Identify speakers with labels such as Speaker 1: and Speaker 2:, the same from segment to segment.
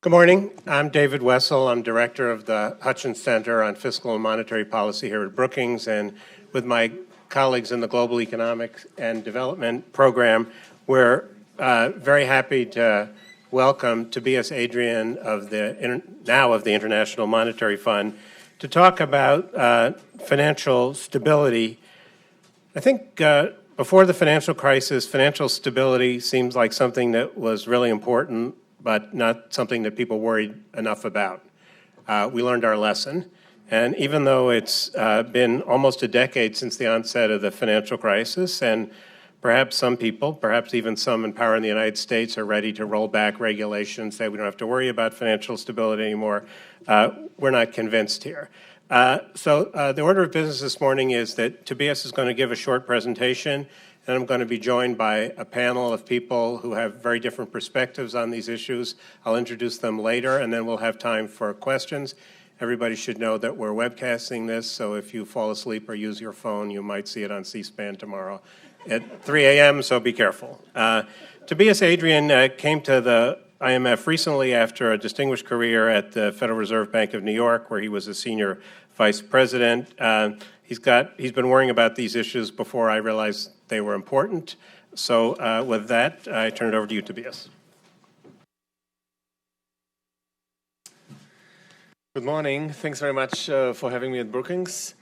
Speaker 1: Good morning. I'm David Wessel. I'm director of the Hutchins Center on Fiscal and Monetary Policy here at Brookings, and with my colleagues in the Global Economic and Development Program, we're very happy to welcome Tobias Adrian of the International Monetary Fund to talk about financial stability. I think before the financial crisis, financial stability seems like something that was really important, but not something that people worried enough about. We learned our lesson, and even though it's been almost a decade since the onset of the financial crisis, and perhaps some people, perhaps even some in power in the United States, are ready to roll back regulations, say we don't have to worry about financial stability anymore, we're not convinced here. So the order of business this morning is that Tobias is going to give a short presentation, and I'm going to be joined by a panel of people who have very different perspectives on these issues. I'll introduce them later, and then we'll have time for questions. Everybody should know that we're webcasting this, so if you fall asleep or use your phone, you might see it on C-SPAN tomorrow at 3 a.m., so be careful. Tobias Adrian came to the IMF recently after a distinguished career at the Federal Reserve Bank of New York, where he was a senior vice president. He's been worrying about these issues before I realized they were important. So with that, I turn it over to you, Tobias.
Speaker 2: Good morning. Thanks very much for having me at Brookings.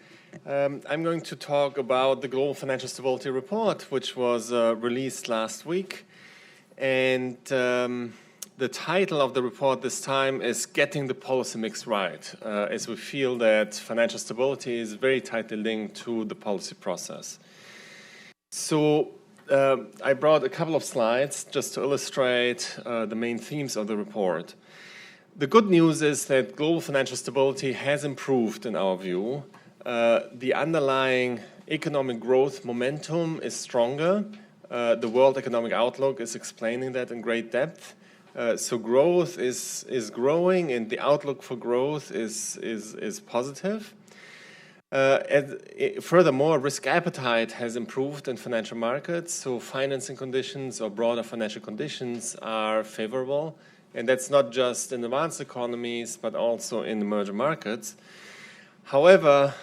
Speaker 2: I'm going to talk about the Global Financial Stability Report, which was released last week. And the title of the report this time is Getting the Policy Mix Right, as we feel that financial stability is very tightly linked to the policy process. So I brought a couple of slides just to illustrate the main themes of the report. The good news is that global financial stability has improved in our view. The underlying economic growth momentum is stronger. The World Economic Outlook is explaining that in great depth. So growth is growing, and the outlook for growth is positive. Furthermore, risk appetite has improved in financial markets, so financing conditions or broader financial conditions are favorable, and that's not just in advanced economies, but also in emerging markets. However,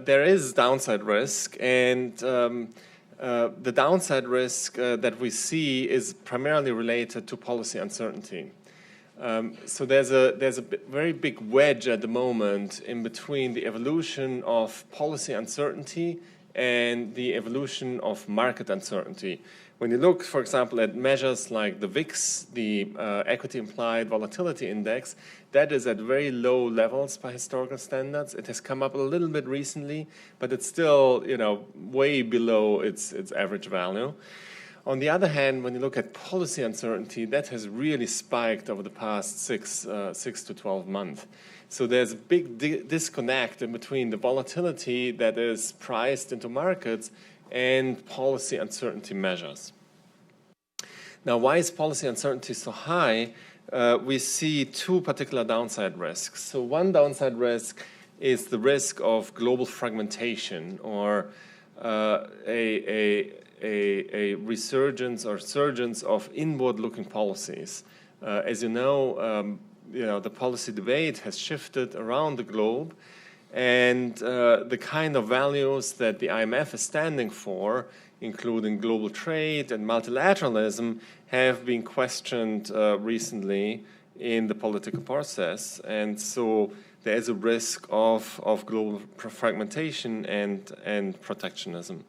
Speaker 2: there is downside risk, and the downside risk that we see is primarily related to policy uncertainty. So there's a very big wedge at the moment in between the evolution of policy uncertainty and the evolution of market uncertainty. When you look, for example, at measures like the VIX, the Equity Implied Volatility Index, that is at very low levels by historical standards. It has come up a little bit recently, but it's still, way below its average value. On the other hand, when you look at policy uncertainty, that has really spiked over the past 6 to 12 months. So there's a big disconnect in between the volatility that is priced into markets and policy uncertainty measures. Now, why is policy uncertainty so high? We see two particular downside risks. So one downside risk is the risk of global fragmentation, or a resurgence or surgence of inward-looking policies. As you know, the policy debate has shifted around the globe, and the kind of values that the IMF is standing for, including global trade and multilateralism, have been questioned recently in the political process. And so there is a risk of global fragmentation and protectionism.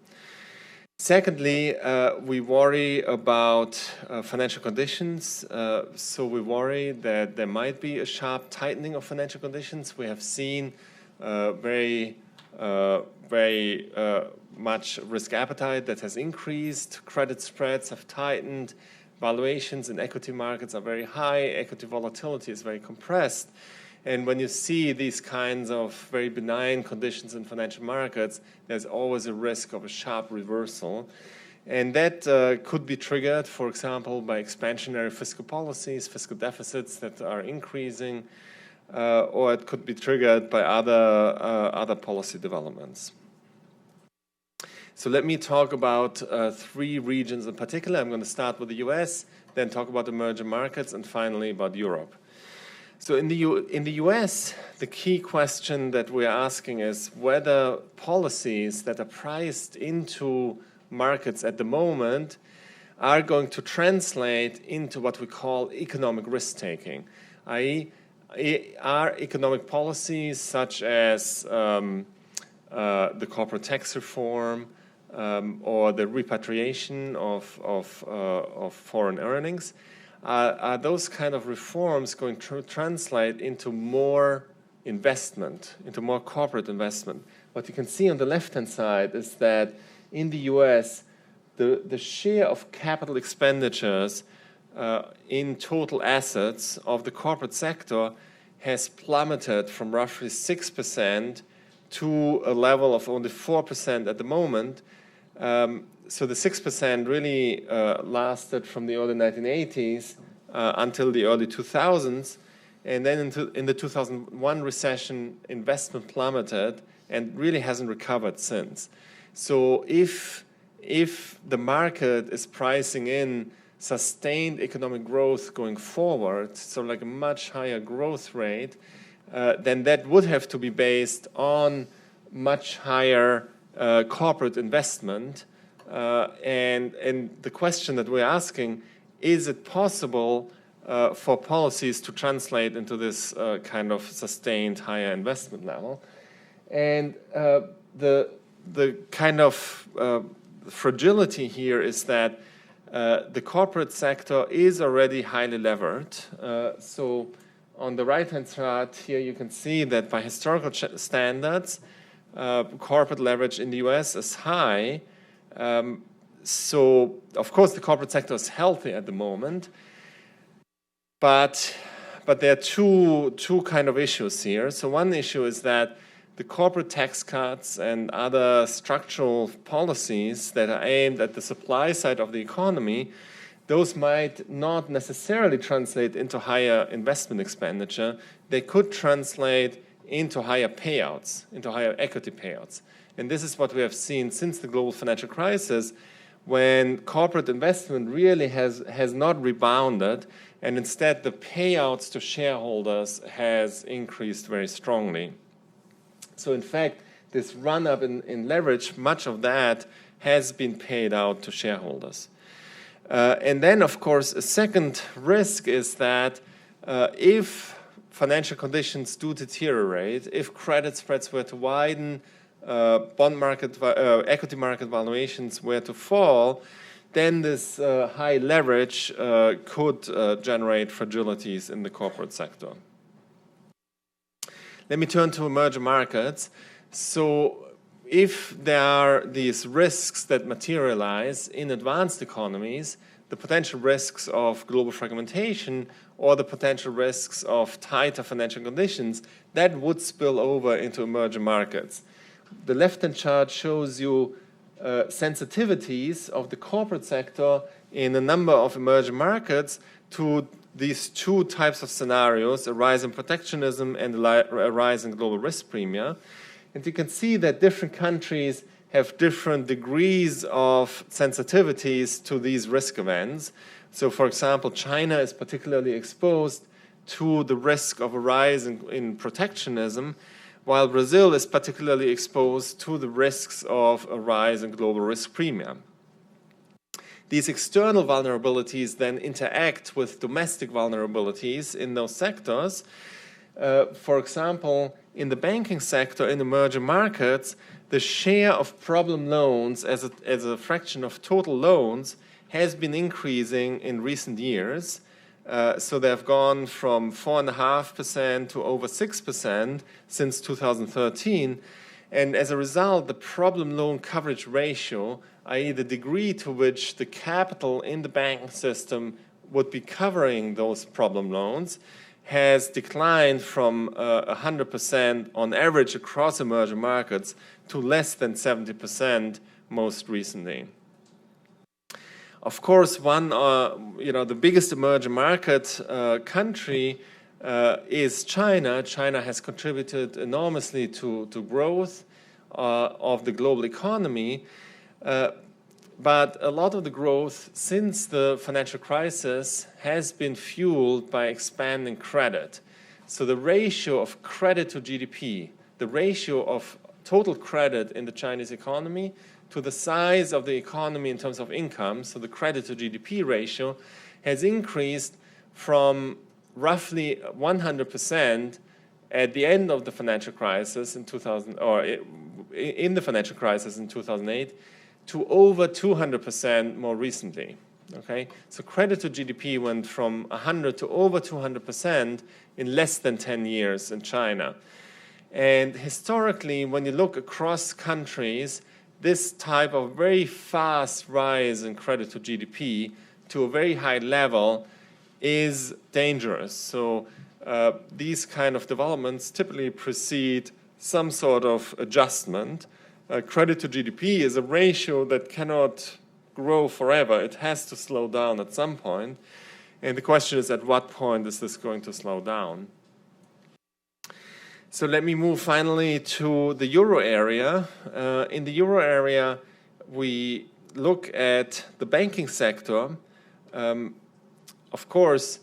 Speaker 2: Secondly, we worry about financial conditions. So we worry that there might be a sharp tightening of financial conditions. We have seen very much risk appetite that has increased. Credit spreads have tightened. Valuations in equity markets are very high. Equity volatility is very compressed. And when you see these kinds of very benign conditions in financial markets, there's always a risk of a sharp reversal. And that could be triggered, for example, by expansionary fiscal policies, fiscal deficits that are increasing, or it could be triggered by other policy developments. So let me talk about 3 regions in particular. I'm going to start with the US, then talk about emerging markets, and finally about Europe. So in the US, the key question that we're asking is whether policies that are priced into markets at the moment are going to translate into what we call economic risk-taking, i.e., are economic policies such as the corporate tax reform or the repatriation of foreign earnings, are those kind of reforms going to translate into more investment, into more corporate investment? What you can see on the left-hand side is that in the US, the share of capital expenditures in total assets of the corporate sector has plummeted from roughly 6% to a level of only 4% at the moment. So the 6% really lasted from the early 1980s until the early 2000s. And then in the 2001 recession, investment plummeted and really hasn't recovered since. So if the market is pricing in sustained economic growth going forward, so like a much higher growth rate, then that would have to be based on much higher corporate investment. And the question that we're asking, is it possible for policies to translate into this kind of sustained higher investment level? And the kind of fragility here is that the corporate sector is already highly levered. So on the right-hand chart here, you can see that by historical standards, corporate leverage in the US is high. So, of course, the corporate sector is healthy at the moment. But there are two kind of issues here. So one issue is that the corporate tax cuts and other structural policies that are aimed at the supply side of the economy, those might not necessarily translate into higher investment expenditure. They could translate into higher payouts, into higher equity payouts. And this is what we have seen since the global financial crisis, when corporate investment really has not rebounded, and instead the payouts to shareholders has increased very strongly. So in fact, this run-up in leverage, much of that has been paid out to shareholders. And then, of course, a second risk is that if financial conditions do deteriorate, if credit spreads were to widen, bond market, equity market valuations were to fall, then this high leverage could generate fragilities in the corporate sector. Let me turn to emerging markets. So if there are these risks that materialize in advanced economies, the potential risks of global fragmentation or the potential risks of tighter financial conditions, that would spill over into emerging markets. The left-hand chart shows you sensitivities of the corporate sector in a number of emerging markets to these two types of scenarios, a rise in protectionism and a rise in global risk premia. And you can see that different countries have different degrees of sensitivities to these risk events. So, for example, China is particularly exposed to the risk of a rise in protectionism, while Brazil is particularly exposed to the risks of a rise in global risk premium. These external vulnerabilities then interact with domestic vulnerabilities in those sectors. For example, in the banking sector in emerging markets, the share of problem loans as a fraction of total loans has been increasing in recent years. So they've gone from 4.5% to over 6% since 2013. And as a result, the problem loan coverage ratio, i.e. the degree to which the capital in the banking system would be covering those problem loans, has declined from 100% on average across emerging markets to less than 70% most recently. Of course, the biggest emerging market country is China. China has contributed enormously to growth of the global economy, but a lot of the growth since the financial crisis has been fueled by expanding credit. So the ratio of credit to GDP, the ratio of total credit in the Chinese economy to the size of the economy in terms of income, so the credit to GDP ratio, has increased from roughly 100% at the end of the financial crisis in 2000, or in the financial crisis in 2008, to over 200% more recently. Okay, so credit to GDP went from 100 to over 200% in less than 10 years in China. And historically, when you look across countries, this type of very fast rise in credit to GDP to a very high level is dangerous. So these kind of developments typically precede some sort of adjustment. Credit to GDP is a ratio that cannot grow forever. It has to slow down at some point. And the question is, at what point is this going to slow down? So let me move finally to the euro area. In the euro area, we look at the banking sector. Of course,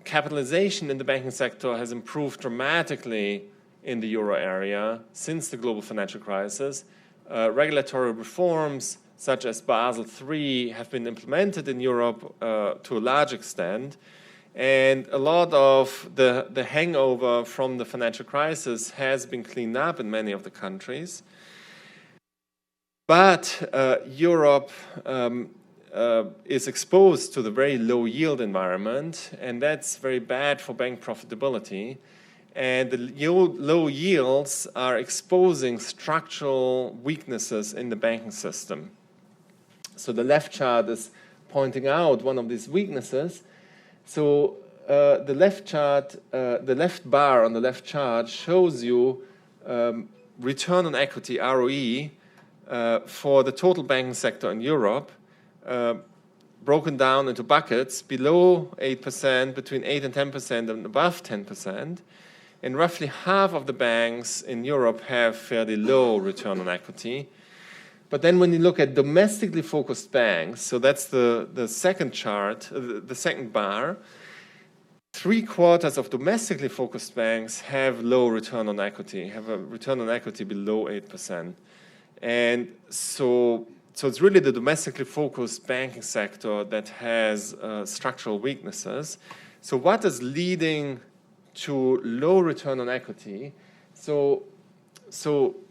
Speaker 2: capitalization in the banking sector has improved dramatically in the euro area since the global financial crisis. Regulatory reforms such as Basel III have been implemented in Europe to a large extent. And a lot of the hangover from the financial crisis has been cleaned up in many of the countries. But Europe is exposed to the very low yield environment, and that's very bad for bank profitability. And the low yields are exposing structural weaknesses in the banking system. So the left chart is pointing out one of these weaknesses. So the left bar on the left chart shows you return on equity, ROE, for the total banking sector in Europe, broken down into buckets below 8%, between 8 and 10%, and above 10%. And roughly half of the banks in Europe have fairly low return on equity. But then when you look at domestically focused banks, so that's the second chart, the second bar, 3/4 of domestically focused banks have low return on equity, have a return on equity below 8%. And so it's really the domestically focused banking sector that has structural weaknesses. So what is leading to low return on equity? So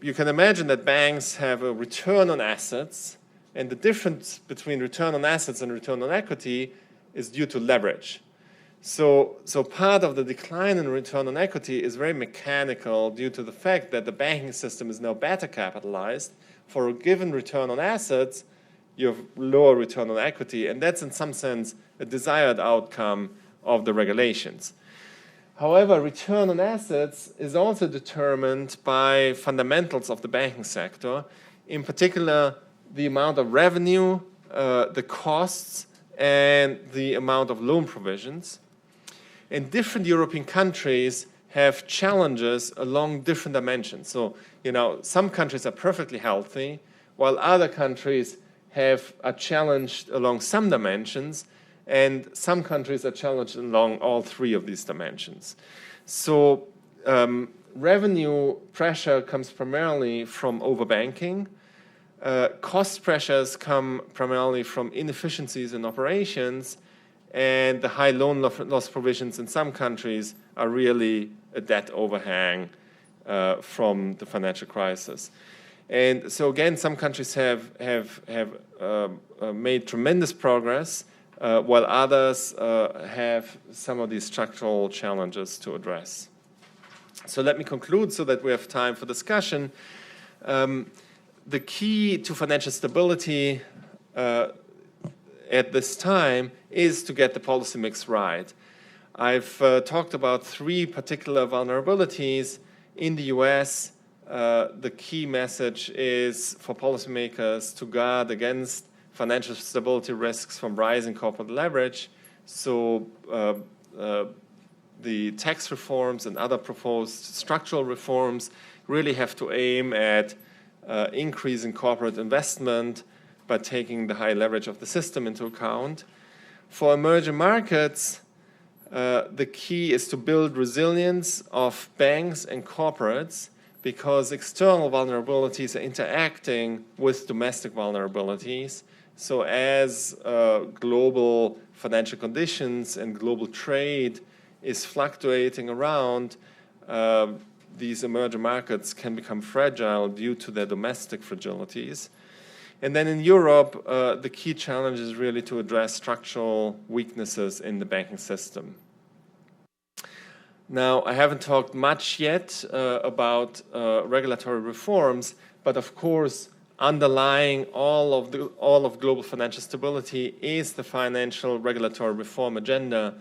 Speaker 2: you can imagine that banks have a return on assets, and the difference between return on assets and return on equity is due to leverage. So part of the decline in return on equity is very mechanical due to the fact that the banking system is now better capitalized. For a given return on assets, you have lower return on equity, and that's in some sense a desired outcome of the regulations. However, return on assets is also determined by fundamentals of the banking sector, in particular the amount of revenue, the costs, and the amount of loan provisions. And different European countries have challenges along different dimensions. So, some countries are perfectly healthy, while other countries are challenged along some dimensions, and some countries are challenged along all three of these dimensions. So revenue pressure comes primarily from overbanking. Cost pressures come primarily from inefficiencies in operations, and the high loan loss provisions in some countries are really a debt overhang from the financial crisis. And so again, some countries have made tremendous progress, while others have some of these structural challenges to address. So let me conclude so that we have time for discussion. The key to financial stability at this time is to get the policy mix right. I've talked about three particular vulnerabilities. In the US, the key message is for policymakers to guard against financial stability risks from rising corporate leverage. So the tax reforms and other proposed structural reforms really have to aim at increasing corporate investment by taking the high leverage of the system into account. For emerging markets, the key is to build resilience of banks and corporates, because external vulnerabilities are interacting with domestic vulnerabilities. So as global financial conditions and global trade is fluctuating around, these emerging markets can become fragile due to their domestic fragilities. And then in Europe, the key challenge is really to address structural weaknesses in the banking system. Now, I haven't talked much yet about regulatory reforms, but of course, underlying all of global financial stability is the financial regulatory reform agenda,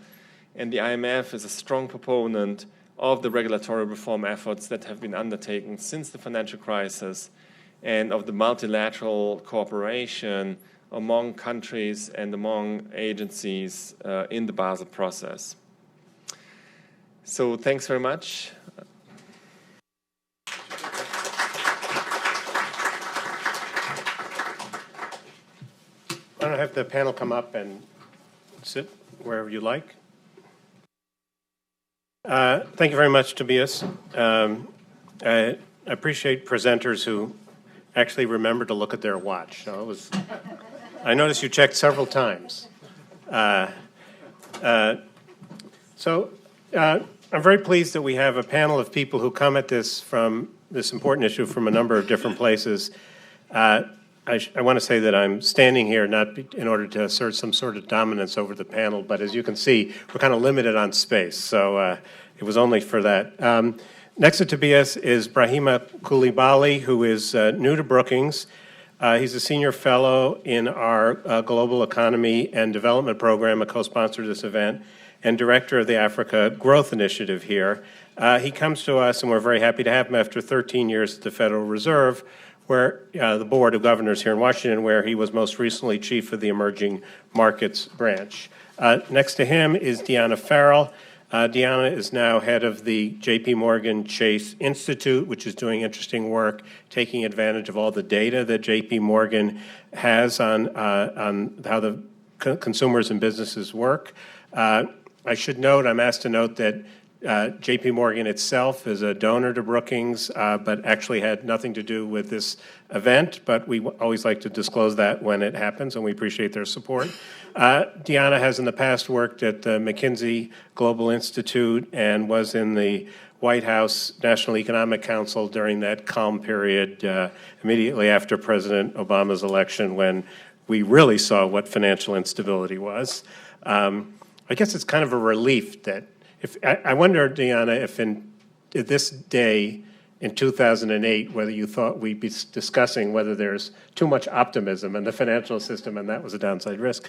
Speaker 2: and the IMF is a strong proponent of the regulatory reform efforts that have been undertaken since the financial crisis, and of the multilateral cooperation among countries and among agencies in the Basel process. So thanks very much.
Speaker 1: Why don't I have the panel come up and sit wherever you like. Thank you very much, Tobias. I appreciate presenters who actually remember to look at their watch. So I noticed you checked several times. I'm very pleased that we have a panel of people who come at this important issue from a number of different places. I want to say that I'm standing here not in order to assert some sort of dominance over the panel, but as you can see, we're kind of limited on space, so it was only for that. Next to Tobias is Brahima Koulibaly, who is new to Brookings. He's a senior fellow in our Global Economy and Development Program, a co-sponsor of this event, and director of the Africa Growth Initiative here. He comes to us, and we're very happy to have him after 13 years at the Federal Reserve, where the Board of Governors here in Washington, where he was most recently chief of the Emerging Markets Branch. Next to him is Deanna Farrell. Deanna is now head of the J.P. Morgan Chase Institute, which is doing interesting work, taking advantage of all the data that J.P. Morgan has on how the consumers and businesses work. I should note, I'm asked to note that J.P. Morgan itself is a donor to Brookings, but actually had nothing to do with this event, but we always like to disclose that when it happens, and we appreciate their support. Deanna has in the past worked at the McKinsey Global Institute and was in the White House National Economic Council during that calm period immediately after President Obama's election, when we really saw what financial instability was. I guess it's kind of a relief that I wonder, Deanna, if in this day in 2008, whether you thought we'd be discussing whether there's too much optimism in the financial system, and that was a downside risk.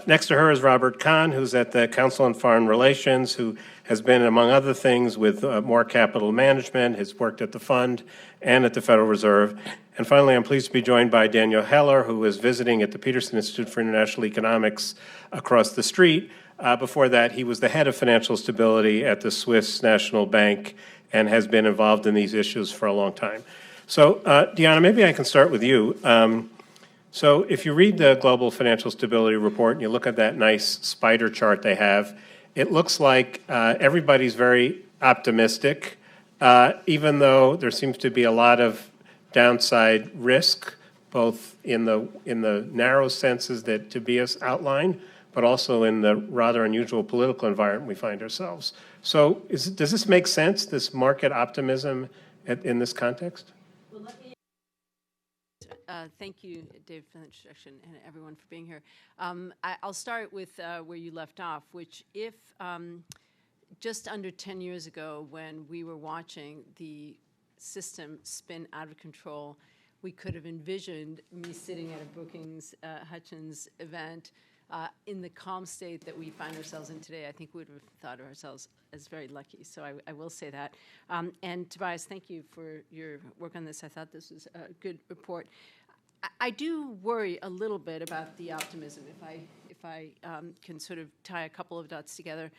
Speaker 1: Next to her is Robert Kahn, who's at the Council on Foreign Relations, who has been, among other things, with More Capital Management, has worked at the fund and at the Federal Reserve. And finally, I'm pleased to be joined by Daniel Heller, who is visiting at the Peterson Institute for International Economics across the street. Before that, he was the head of financial stability at the Swiss National Bank and has been involved in these issues for a long time. So, Deanna, maybe I can start with you. So if you read the Global Financial Stability Report and you look at that nice spider chart they have, it looks like everybody's very optimistic, even though there seems to be a lot of downside risk, both in the narrow senses that Tobias outlined, but also in the rather unusual political environment we find ourselves. So does this make sense, this market optimism in this context?
Speaker 3: Well, let me thank you, Dave, for the introduction, and everyone for being here. I'll start with where you left off, which if just under 10 years ago, when we were watching the system spin out of control, we could have envisioned me sitting at a Brookings Hutchins event in the calm state that we find ourselves in today. I think we would have thought of ourselves as very lucky, so I will say that. And Tobias, thank you for your work on this. I thought this was a good report. I do worry a little bit about the optimism, if I can sort of tie a couple of dots together.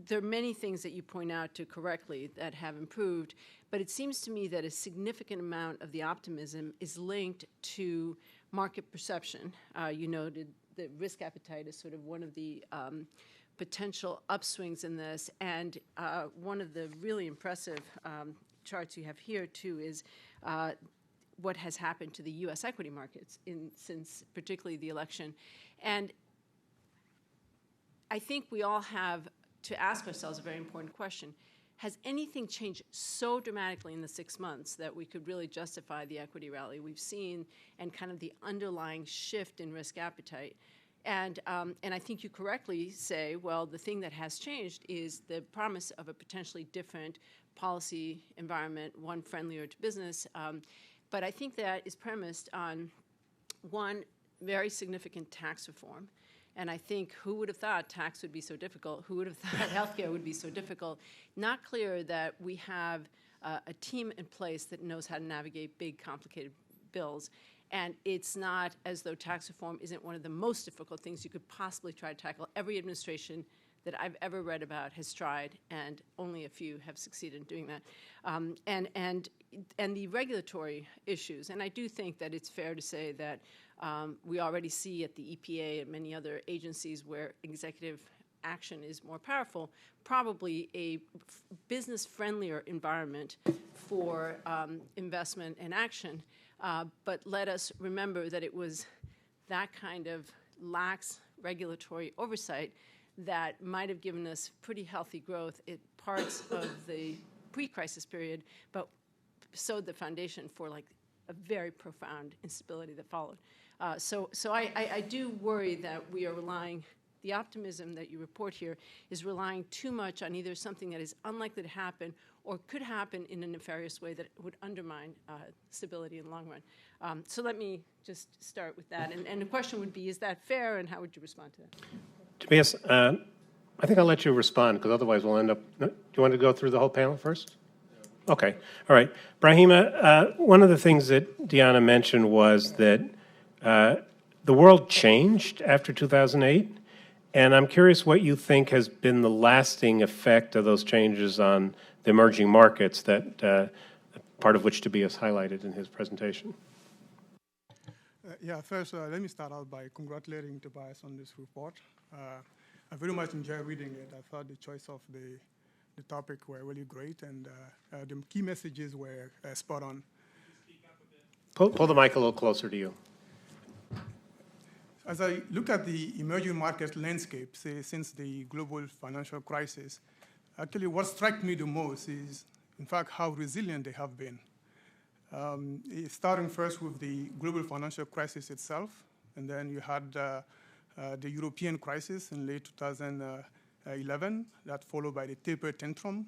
Speaker 3: There are many things that you point out to correctly that have improved, but it seems to me that a significant amount of the optimism is linked to market perception. You noted the risk appetite is sort of one of the potential upswings in this. And one of the really impressive charts you have here, too, is what has happened to the U.S. equity markets since particularly the election. And I think we all have to ask ourselves a very important question. Has anything changed so dramatically in the 6 months that we could really justify the equity rally we've seen and kind of the underlying shift in risk appetite? And I think you correctly say, well, the thing that has changed is the promise of a potentially different policy environment, one friendlier to business. But I think that is premised on, one, very significant tax reform. And I think who would have thought tax would be so difficult? Who would have thought healthcare would be so difficult? Not clear that we have a team in place that knows how to navigate big, complicated bills. And it's not as though tax reform isn't one of the most difficult things you could possibly try to tackle. Every administration that I've ever read about has tried, and only a few have succeeded in doing that. And the regulatory issues, and I do think that it's fair to say that we already see at the EPA and many other agencies where executive action is more powerful, probably a business-friendlier environment for investment and action. But let us remember that it was that kind of lax regulatory oversight that might have given us pretty healthy growth in parts of the pre-crisis period, but sowed the foundation for like a very profound instability that followed. So I do worry that we are relying, the optimism that you report here is relying too much on either something that is unlikely to happen or could happen in a nefarious way that would undermine stability in the long run. So let me just start with that. And the question would be, is that fair, and how would you respond to that?
Speaker 1: Tobias, I think I'll let you respond, because otherwise we'll end up... Do you want to go through the whole panel first? Okay. All right. Brahima, one of the things that Diana mentioned was that the world changed after 2008, and I'm curious what you think has been the lasting effect of those changes on the emerging markets, that part of which Tobias highlighted in his presentation.
Speaker 4: First, let me start out by congratulating Tobias on this report. I very much enjoyed reading it. I thought the choice of the topic were really great, and the key messages were spot on.
Speaker 1: Pull the mic a little closer to you.
Speaker 4: As I look at the emerging market landscape, say, since the global financial crisis, actually what struck me the most is, in fact, how resilient they have been. Starting first with the global financial crisis itself, and then you had the European crisis in late 2011, that followed by the taper tantrum,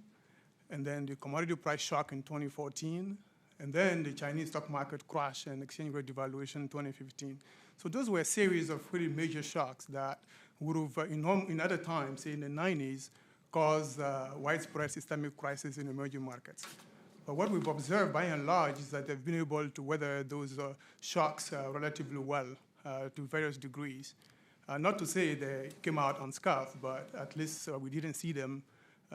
Speaker 4: and then the commodity price shock in 2014, and then the Chinese stock market crash and exchange rate devaluation in 2015. So those were a series of pretty major shocks that would have, in other times, say in the 90s, caused widespread systemic crisis in emerging markets. But what we've observed, by and large, is that they've been able to weather those shocks relatively well to various degrees. Not to say they came out unscathed, but at least we didn't see them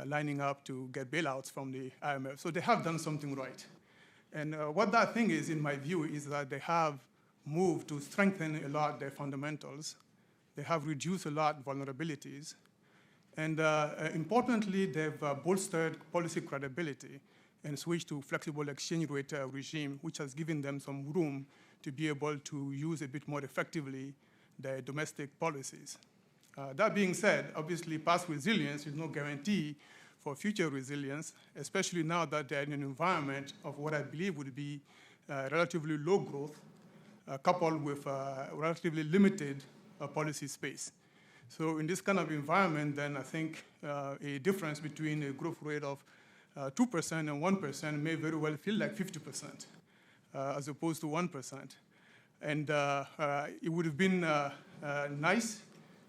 Speaker 4: lining up to get bailouts from the IMF. So they have done something right. And what that thing is, in my view, is that they have moved to strengthen a lot their fundamentals. They have reduced a lot vulnerabilities. And importantly, they've bolstered policy credibility and switched to flexible exchange rate regime, which has given them some room to be able to use a bit more effectively their domestic policies. That being said, obviously past resilience is no guarantee for future resilience, especially now that they're in an environment of what I believe would be relatively low growth, coupled with relatively limited policy space. So in this kind of environment, then I think a difference between a growth rate of 2% and 1% may very well feel like 50% as opposed to 1%. And it would have been nice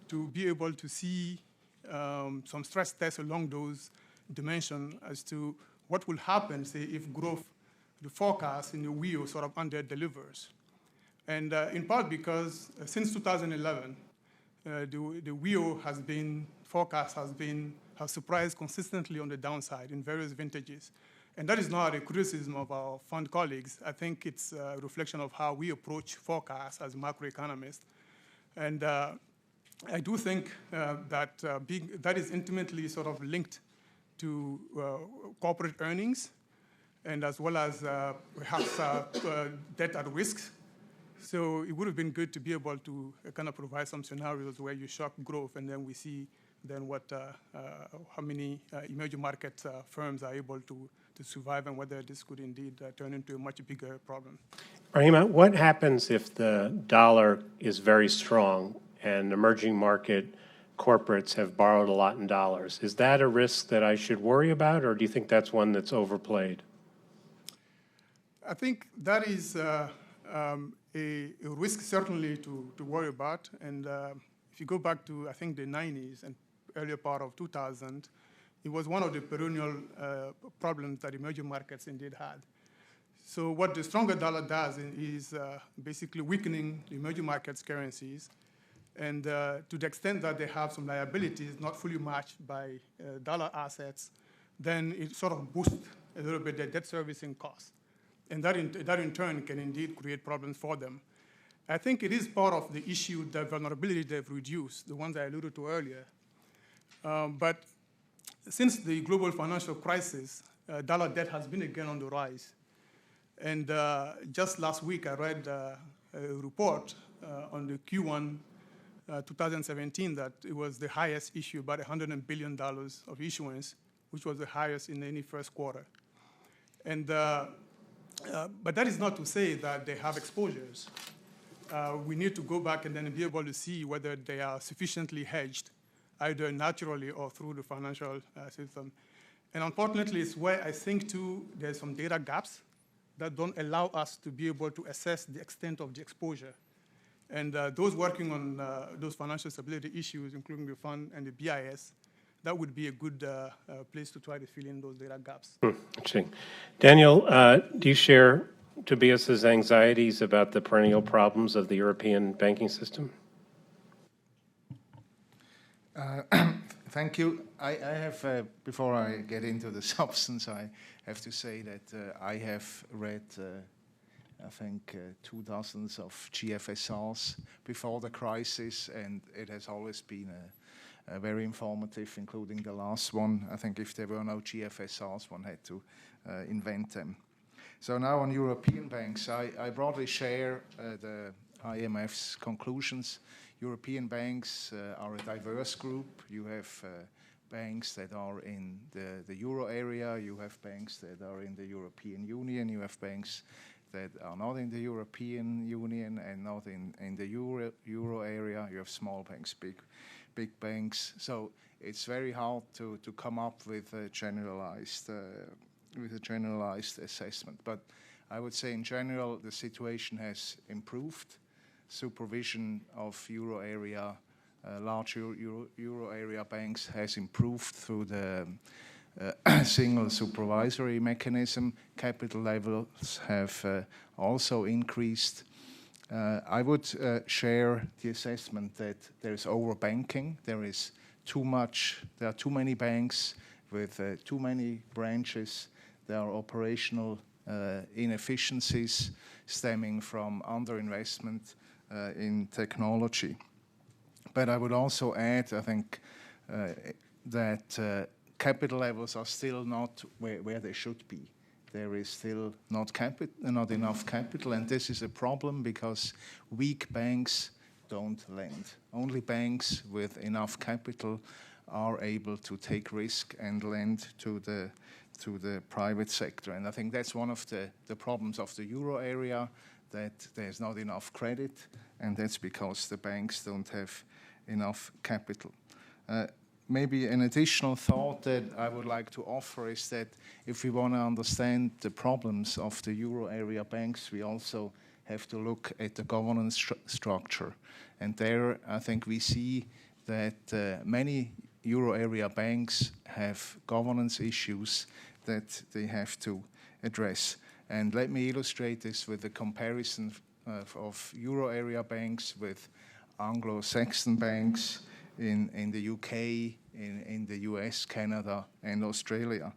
Speaker 4: to be able to see some stress tests along those dimensions as to what will happen, say, if growth, the forecast in the wheel sort of under-delivers. And in part because since 2011, the wheel has been, forecast has surprised consistently on the downside in various vintages. And that is not a criticism of our fund colleagues. I think it's a reflection of how we approach forecasts as macroeconomists. And I do think that that is intimately sort of linked to corporate earnings, and as well as perhaps debt at risk. So it would have been good to be able to kind of provide some scenarios where you shock growth, and then we see then how many emerging market firms are able to survive, and whether this could indeed turn into a much bigger problem.
Speaker 1: Rahima, what happens if the dollar is very strong and emerging market corporates have borrowed a lot in dollars? Is that a risk that I should worry about, or do you think that's one that's overplayed?
Speaker 4: I think that is a risk certainly to worry about. And if you go back to, I think, the 90s and earlier part of 2000, it was one of the perennial problems that emerging markets indeed had. So what the stronger dollar does is basically weakening the emerging markets' currencies. And to the extent that they have some liabilities not fully matched by dollar assets, then it sort of boosts a little bit their debt servicing costs. And that in turn can indeed create problems for them. I think it is part of the issue, the vulnerability they've reduced, the ones I alluded to earlier. But since the global financial crisis, dollar debt has been again on the rise. And just last week, I read a report on the Q1 2017 that it was the highest issue, about $100 billion of issuance, which was the highest in any first quarter. And but that is not to say that they have exposures. We need to go back and then be able to see whether they are sufficiently hedged, either naturally or through the financial system. And unfortunately, it's where I think, too, there's some data gaps that don't allow us to be able to assess the extent of the exposure. And those working on those financial stability issues, including the fund and the BIS, that would be a good place to try to fill in those data gaps.
Speaker 1: Interesting. Daniel, do you share Tobias's anxieties about the perennial problems of the European banking system?
Speaker 5: Thank you. I have, before I get into the substance, I have to say that I have read, I think, 2 dozens of GFSRs before the crisis, and it has always been very informative, including the last one. I think if there were no GFSRs, one had to invent them. So now on European banks, I broadly share the IMF's conclusions. European banks are a diverse group. You have banks that are in the euro area. You have banks that are in the European Union. You have banks that are not in the European Union and not in the euro area. You have small banks, big banks. So it's very hard to come up with a generalized assessment. But I would say in general the situation has improved. Supervision of euro area, large euro area banks has improved through the single supervisory mechanism. Capital levels have also increased. I would share the assessment that there is overbanking. There are too many banks with too many branches. There are operational inefficiencies stemming from underinvestment in technology. But I would also add, I think, that capital levels are still not where they should be. There is still not enough capital, and this is a problem because weak banks don't lend. Only banks with enough capital are able to take risk and lend to the private sector. And I think that's one of the problems of the euro area, that there's not enough credit, and that's because the banks don't have enough capital. Maybe an additional thought that I would like to offer is that if we want to understand the problems of the euro area banks, we also have to look at the governance structure. And there, I think we see that many euro area banks have governance issues that they have to address. And let me illustrate this with a comparison of euro area banks with Anglo-Saxon banks in the UK, in the US, Canada, and Australia.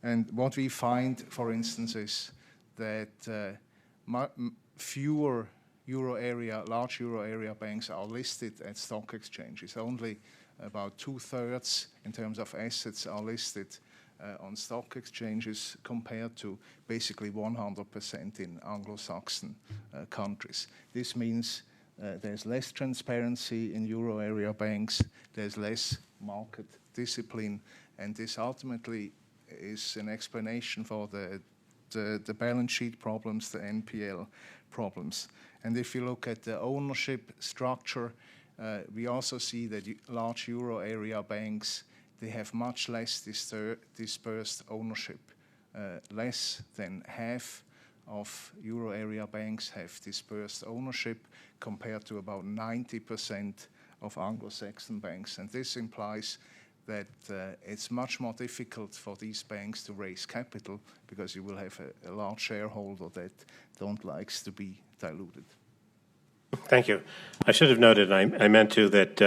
Speaker 5: And what we find, for instance, is that fewer large euro area banks are listed at stock exchanges. Only about 2/3 in terms of assets are listed on stock exchanges compared to basically 100% in Anglo-Saxon countries. This means there's less transparency in euro area banks, there's less market discipline, and this ultimately is an explanation for the balance sheet problems, the NPL problems. And if you look at the ownership structure, we also see that large euro area banks, they have much less dispersed ownership. Less than half of euro area banks have dispersed ownership compared to about 90% of Anglo-Saxon banks. And this implies that it's much more difficult for these banks to raise capital because you will have a large shareholder that don't like to be diluted.
Speaker 1: Thank you. I should have noted, I meant to, that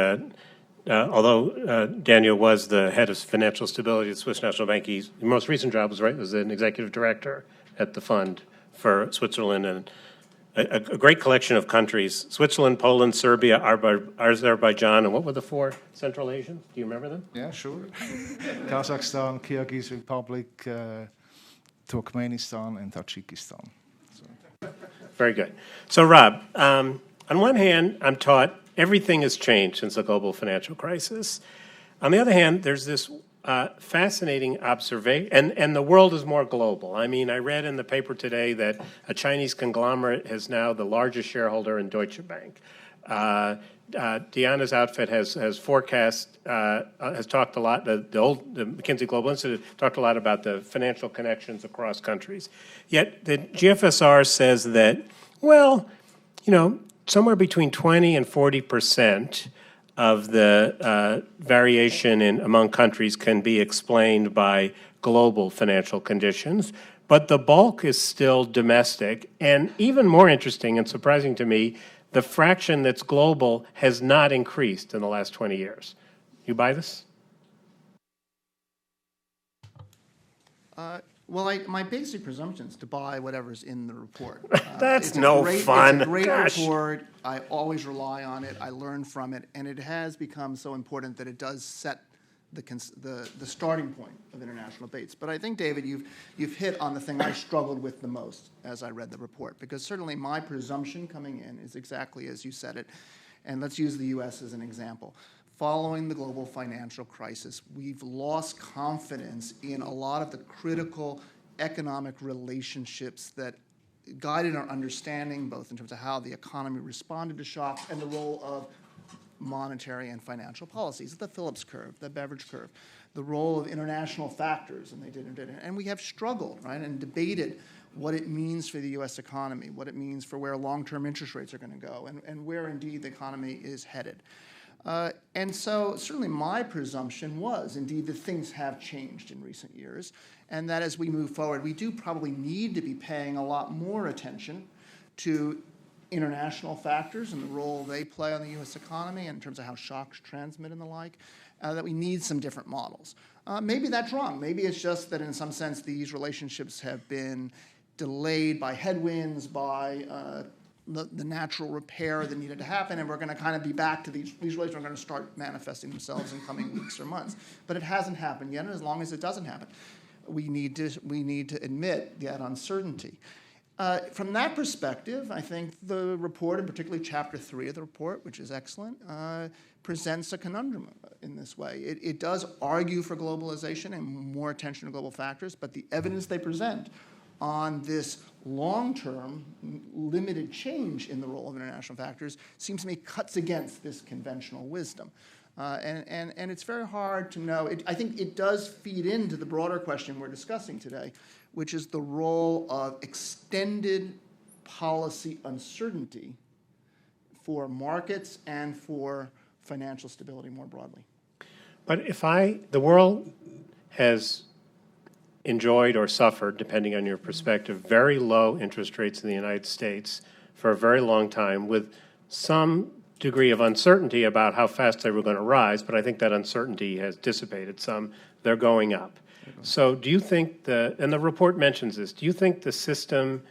Speaker 1: although Daniel was the head of financial stability at Swiss National Bank, his most recent job was an executive director at the fund for Switzerland, and a great collection of countries: Switzerland, Poland, Serbia, Azerbaijan, and what were the four Central Asians? Do you remember them?
Speaker 5: Yeah, sure. Kazakhstan, Kyrgyz Republic, Turkmenistan, and Tajikistan.
Speaker 1: Very good. So, Rob, on one hand, I'm taught everything has changed since the global financial crisis. On the other hand, there's this fascinating observation, and the world is more global. I mean, I read in the paper today that a Chinese conglomerate is now the largest shareholder in Deutsche Bank. Diana's outfit has forecast, has talked a lot, the McKinsey Global Institute talked a lot about the financial connections across countries. Yet the GFSR says that, well, somewhere between 20 and 40% of the variation among countries can be explained by global financial conditions, but the bulk is still domestic. And even more interesting and surprising to me, the fraction that's global has not increased in the last 20 years. You buy this?
Speaker 6: Well, my basic presumption is to buy whatever's in the report.
Speaker 1: That's no fun.
Speaker 6: It's a great
Speaker 1: Gosh.
Speaker 6: report. I always rely on it. I learn from it, and it has become so important that it does set the starting point of international debates. But I think, David, you've hit on the thing I struggled with the most as I read the report, because certainly my presumption coming in is exactly as you said it. And let's use the U.S. as an example. Following the global financial crisis, we've lost confidence in a lot of the critical economic relationships that guided our understanding, both in terms of how the economy responded to shocks and the role of monetary and financial policies, the Phillips curve, the Beveridge curve, the role of international factors, and they did and didn't. And we have struggled, right, and debated what it means for the U.S. economy, what it means for where long-term interest rates are going to go, and where, indeed, the economy is headed. And so certainly my presumption was, indeed, that things have changed in recent years, and that as we move forward, we do probably need to be paying a lot more attention to international factors and the role they play on the U.S. economy in terms of how shocks transmit and the like, that we need some different models. Maybe that's wrong. Maybe it's just that in some sense these relationships have been delayed by headwinds, by the natural repair that needed to happen, and we're going to kind of be back to these relations are going to start manifesting themselves in coming weeks or months. But it hasn't happened yet, and as long as it doesn't happen, we need to admit that uncertainty. From that perspective, I think the report, and particularly Chapter 3 of the report, which is excellent, presents a conundrum in this way. It does argue for globalization and more attention to global factors, but the evidence they present on this long-term limited change in the role of international factors seems to me cuts against this conventional wisdom. And it's very hard to know. I think it does feed into the broader question we're discussing today, which is the role of extended policy uncertainty for markets and for financial stability more broadly.
Speaker 1: But the world has enjoyed or suffered, depending on your perspective, very low interest rates in the United States for a very long time, with some degree of uncertainty about how fast they were going to rise, but I think that uncertainty has dissipated some. They're going up. So do you think and the report mentions this, do you think the system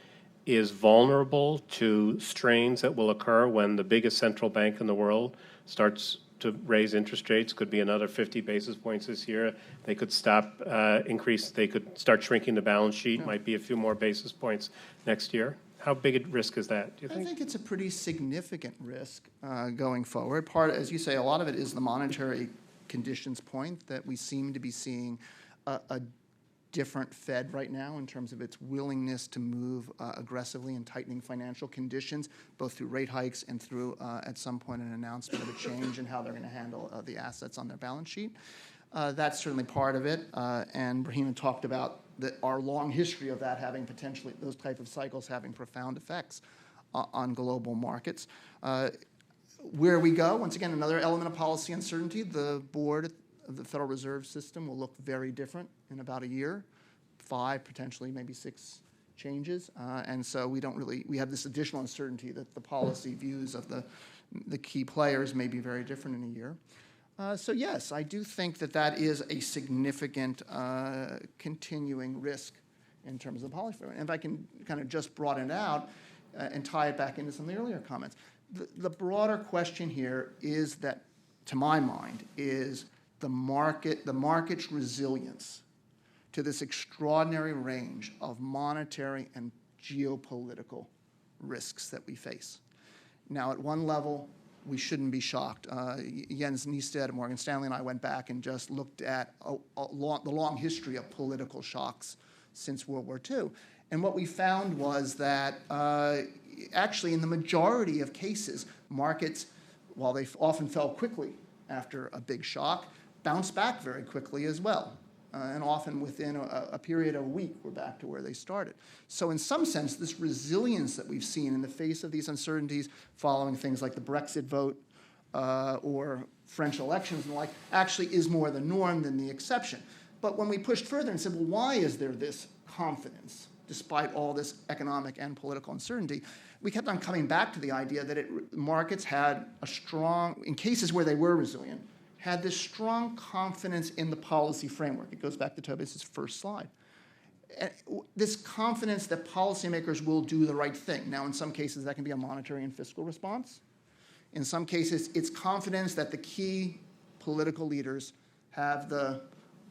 Speaker 1: is vulnerable to strains that will occur when the biggest central bank in the world starts to raise interest rates. Could be another 50 basis points this year. They could stop they could start shrinking the balance sheet, might be a few more basis points next year. How big a risk is that, do you think?
Speaker 6: I think it's a pretty significant risk going forward. As you say, a lot of it is the monetary conditions point that we seem to be seeing a different Fed right now in terms of its willingness to move aggressively in tightening financial conditions, both through rate hikes and through, at some point, an announcement of a change in how they're going to handle the assets on their balance sheet. That's certainly part of it, and Brahim talked about our long history of that having potentially, those type of cycles having profound effects on global markets. Where we go, once again, another element of policy uncertainty. The board of the Federal Reserve System will look very different in about a year, 5, potentially maybe 6 changes, and so we have this additional uncertainty that the policy views of the key players may be very different in a year. So yes, I do think that is a significant continuing risk in terms of the policy. And if I can kind of just broaden it out and tie it back into some of the earlier comments, the broader question here is that, to my mind, is the market's resilience to this extraordinary range of monetary and geopolitical risks that we face. Now, at one level, we shouldn't be shocked. Jens Nysted at Morgan Stanley and I went back and just looked at the long history of political shocks since World War II. And what we found was that actually in the majority of cases, markets, while they often fell quickly after a big shock, bounce back very quickly as well. And often within a period of a week, we're back to where they started. So in some sense, this resilience that we've seen in the face of these uncertainties following things like the Brexit vote or French elections and the like actually is more the norm than the exception. But when we pushed further and said, well, why is there this confidence despite all this economic and political uncertainty, we kept on coming back to the idea that markets had a strong, in cases where they were resilient, had this strong confidence in the policy framework. It goes back to Tobias' first slide. And this confidence that policymakers will do the right thing. Now, in some cases, that can be a monetary and fiscal response. In some cases, it's confidence that the key political leaders have the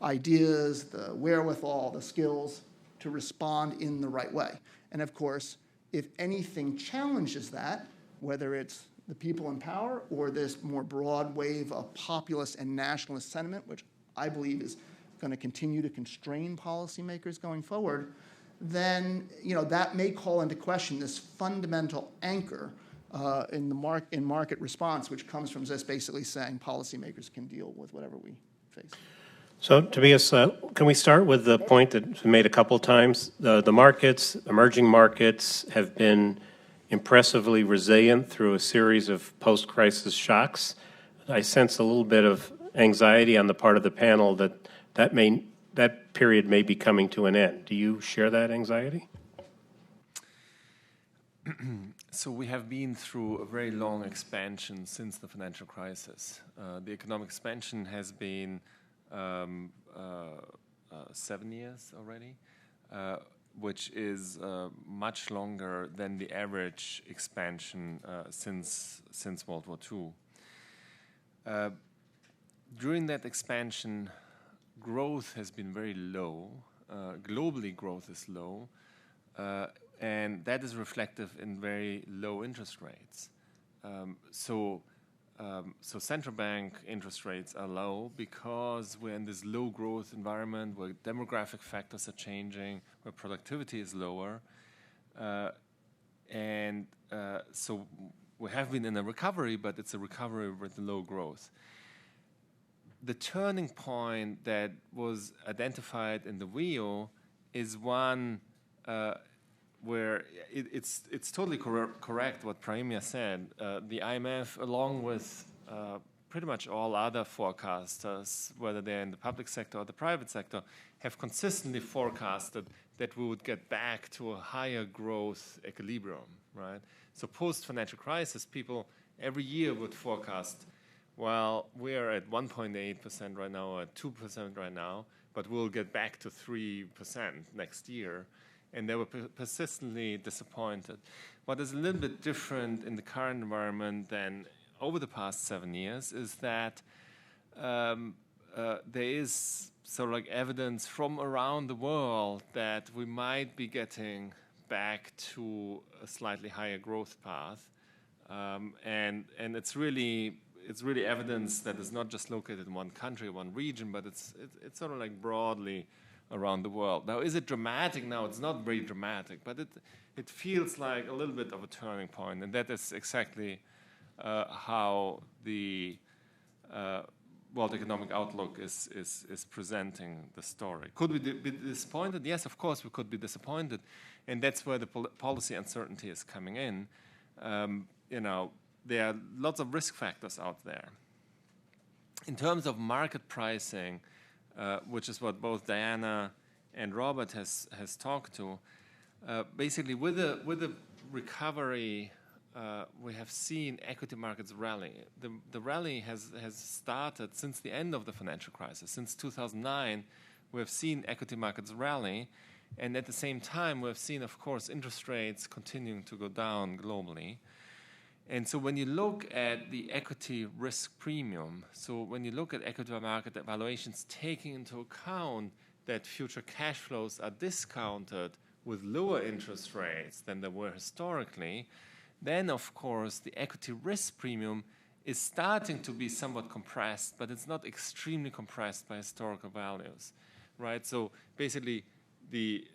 Speaker 6: ideas, the wherewithal, the skills to respond in the right way. And of course, if anything challenges that, whether it's the people in power or this more broad wave of populist and nationalist sentiment, which I believe is going to continue to constrain policymakers going forward, then that may call into question this fundamental anchor in market response, which comes from just basically saying policymakers can deal with whatever we face.
Speaker 1: So, Tobias, can we start with the point that's been made a couple times? The markets, emerging markets, have been impressively resilient through a series of post-crisis shocks. I sense a little bit of anxiety on the part of the panel that period may be coming to an end. Do you share that anxiety?
Speaker 2: So we have been through a very long expansion since the financial crisis. The economic expansion has been 7 years already, which is much longer than the average expansion since World War II. During that expansion, growth has been very low. Globally, growth is low, and that is reflective in very low interest rates. So central bank interest rates are low because we're in this low growth environment where demographic factors are changing, where productivity is lower. So we have been in a recovery, but it's a recovery with low growth. The turning point that was identified in the wheel is one where it's totally correct what Praimya said. The IMF, along with pretty much all other forecasters, whether they're in the public sector or the private sector, have consistently forecasted that we would get back to a higher growth equilibrium, right? So post-financial crisis, people every year would forecast, well, we're at 1.8% right now, or at 2% right now, but we'll get back to 3% next year. and they were persistently disappointed. What is a little bit different in the current environment than over the past 7 years is that there is sort of like evidence from around the world that we might be getting back to a slightly higher growth path, and it's really evidence that is not just located in one country, one region, but it's sort of like broadly around the world. Now, is it dramatic? No, it's not very dramatic, but it feels like a little bit of a turning point, and that is exactly how the World Economic Outlook is presenting the story. Could we be disappointed? Yes, of course we could be disappointed, and that's where the policy uncertainty is coming in. There are lots of risk factors out there. In terms of market pricing, which is what both Diana and Robert has talked to, basically with the recovery, we have seen equity markets rally. The rally has started since the end of the financial crisis. Since 2009, we have seen equity markets rally, and at the same time, we have seen, of course, interest rates continuing to go down globally. And so when you look at the equity risk premium, so when you look at equity market evaluations taking into account that future cash flows are discounted with lower interest rates than they were historically, then of course the equity risk premium is starting to be somewhat compressed, but it's not extremely compressed by historical values, right? So basically the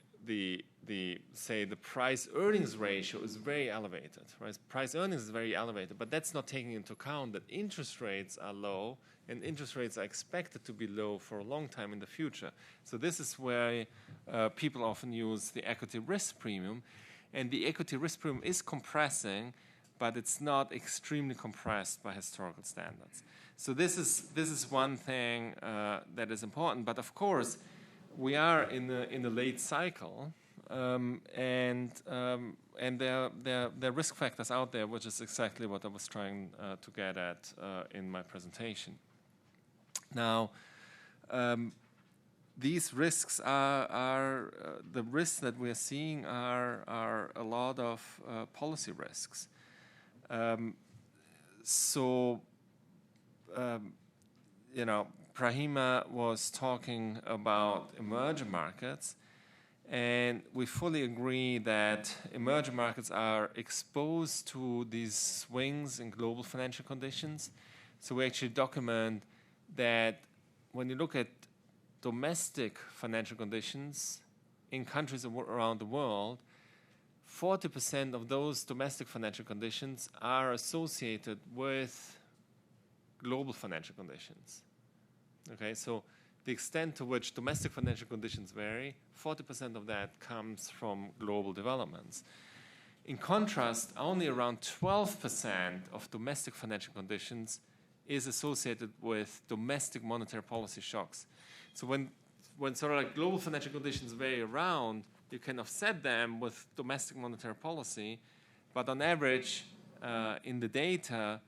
Speaker 2: price earnings ratio is very elevated, right? Price earnings is very elevated, but that's not taking into account that interest rates are low, and interest rates are expected to be low for a long time in the future. So this is where people often use the equity risk premium, and the equity risk premium is compressing, but it's not extremely compressed by historical standards. So this is one thing that is important, but of course we are in the late cycle, and there are risk factors out there, which is exactly what I was trying to get at in my presentation. Now, these risks are the risks that we are seeing are a lot of policy risks. Prahima was talking about emerging markets, and we fully agree that emerging markets are exposed to these swings in global financial conditions. So we actually document that when you look at domestic financial conditions in countries around the world, 40% of those domestic financial conditions are associated with global financial conditions. Okay, so the extent to which domestic financial conditions vary, 40% of that comes from global developments. In contrast, only around 12% of domestic financial conditions is associated with domestic monetary policy shocks. So when sort of like global financial conditions vary around, you can offset them with domestic monetary policy, but on average, in the data,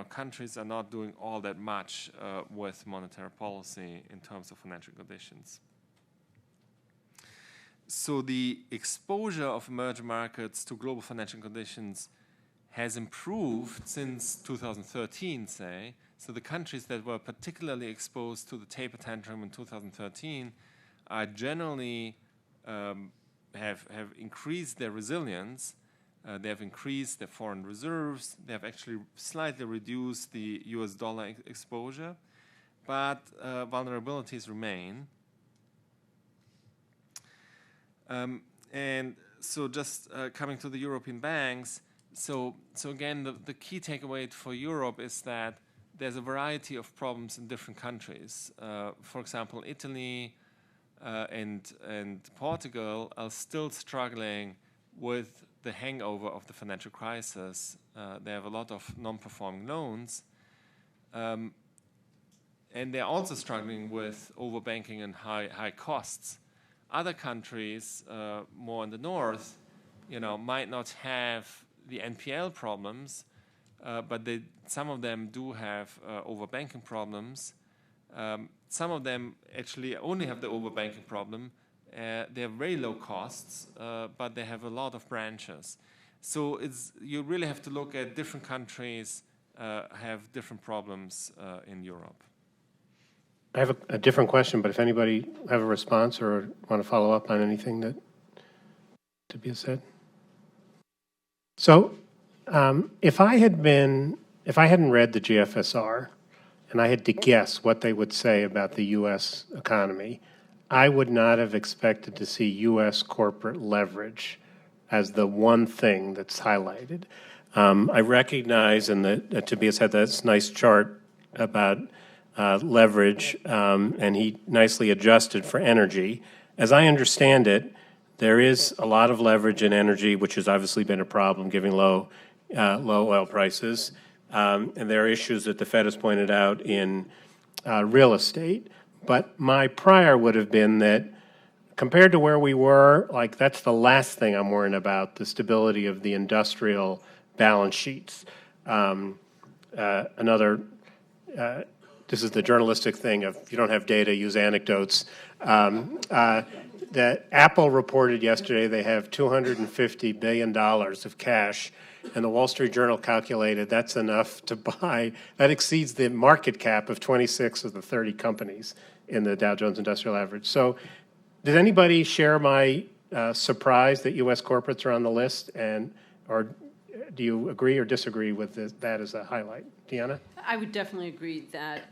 Speaker 2: countries are not doing all that much with monetary policy in terms of financial conditions. So the exposure of emerging markets to global financial conditions has improved since 2013, say. So the countries that were particularly exposed to the taper tantrum in 2013 are generally have increased their resilience. They have increased their foreign reserves. They have actually slightly reduced the US dollar exposure, but vulnerabilities remain. And so just coming to the European banks, so again, the key takeaway for Europe is that there's a variety of problems in different countries. For example, Italy and Portugal are still struggling with the hangover of the financial crisis. They have a lot of non-performing loans. And they're also struggling with overbanking and high costs. Other countries, more in the north, might not have the NPL problems, but some of them do have overbanking problems. Some of them actually only have the overbanking problem, They have very low costs, but they have a lot of branches. So you really have to look at different countries have different problems in Europe.
Speaker 1: I have a different question, but if anybody have a response or want to follow up on anything that Tobias said. So if I hadn't read the GFSR and I had to guess what they would say about the U.S. economy, I would not have expected to see U.S. corporate leverage as the one thing that's highlighted. I recognize, and Tobias had this nice chart about leverage, and he nicely adjusted for energy. As I understand it, there is a lot of leverage in energy, which has obviously been a problem given low oil prices. And there are issues that the Fed has pointed out in real estate. But my prior would have been that compared to where we were, like that's the last thing I'm worrying about, the stability of the industrial balance sheets. This is the journalistic thing of if you don't have data, use anecdotes. That Apple reported yesterday they have $250 billion of cash, and the Wall Street Journal calculated that's enough to buy, that exceeds the market cap of 26 of the 30 companies in the Dow Jones Industrial Average. So does anybody share my surprise that U.S. corporates are on the list, or do you agree or disagree with that as a highlight? Deanna?
Speaker 3: I would definitely agree that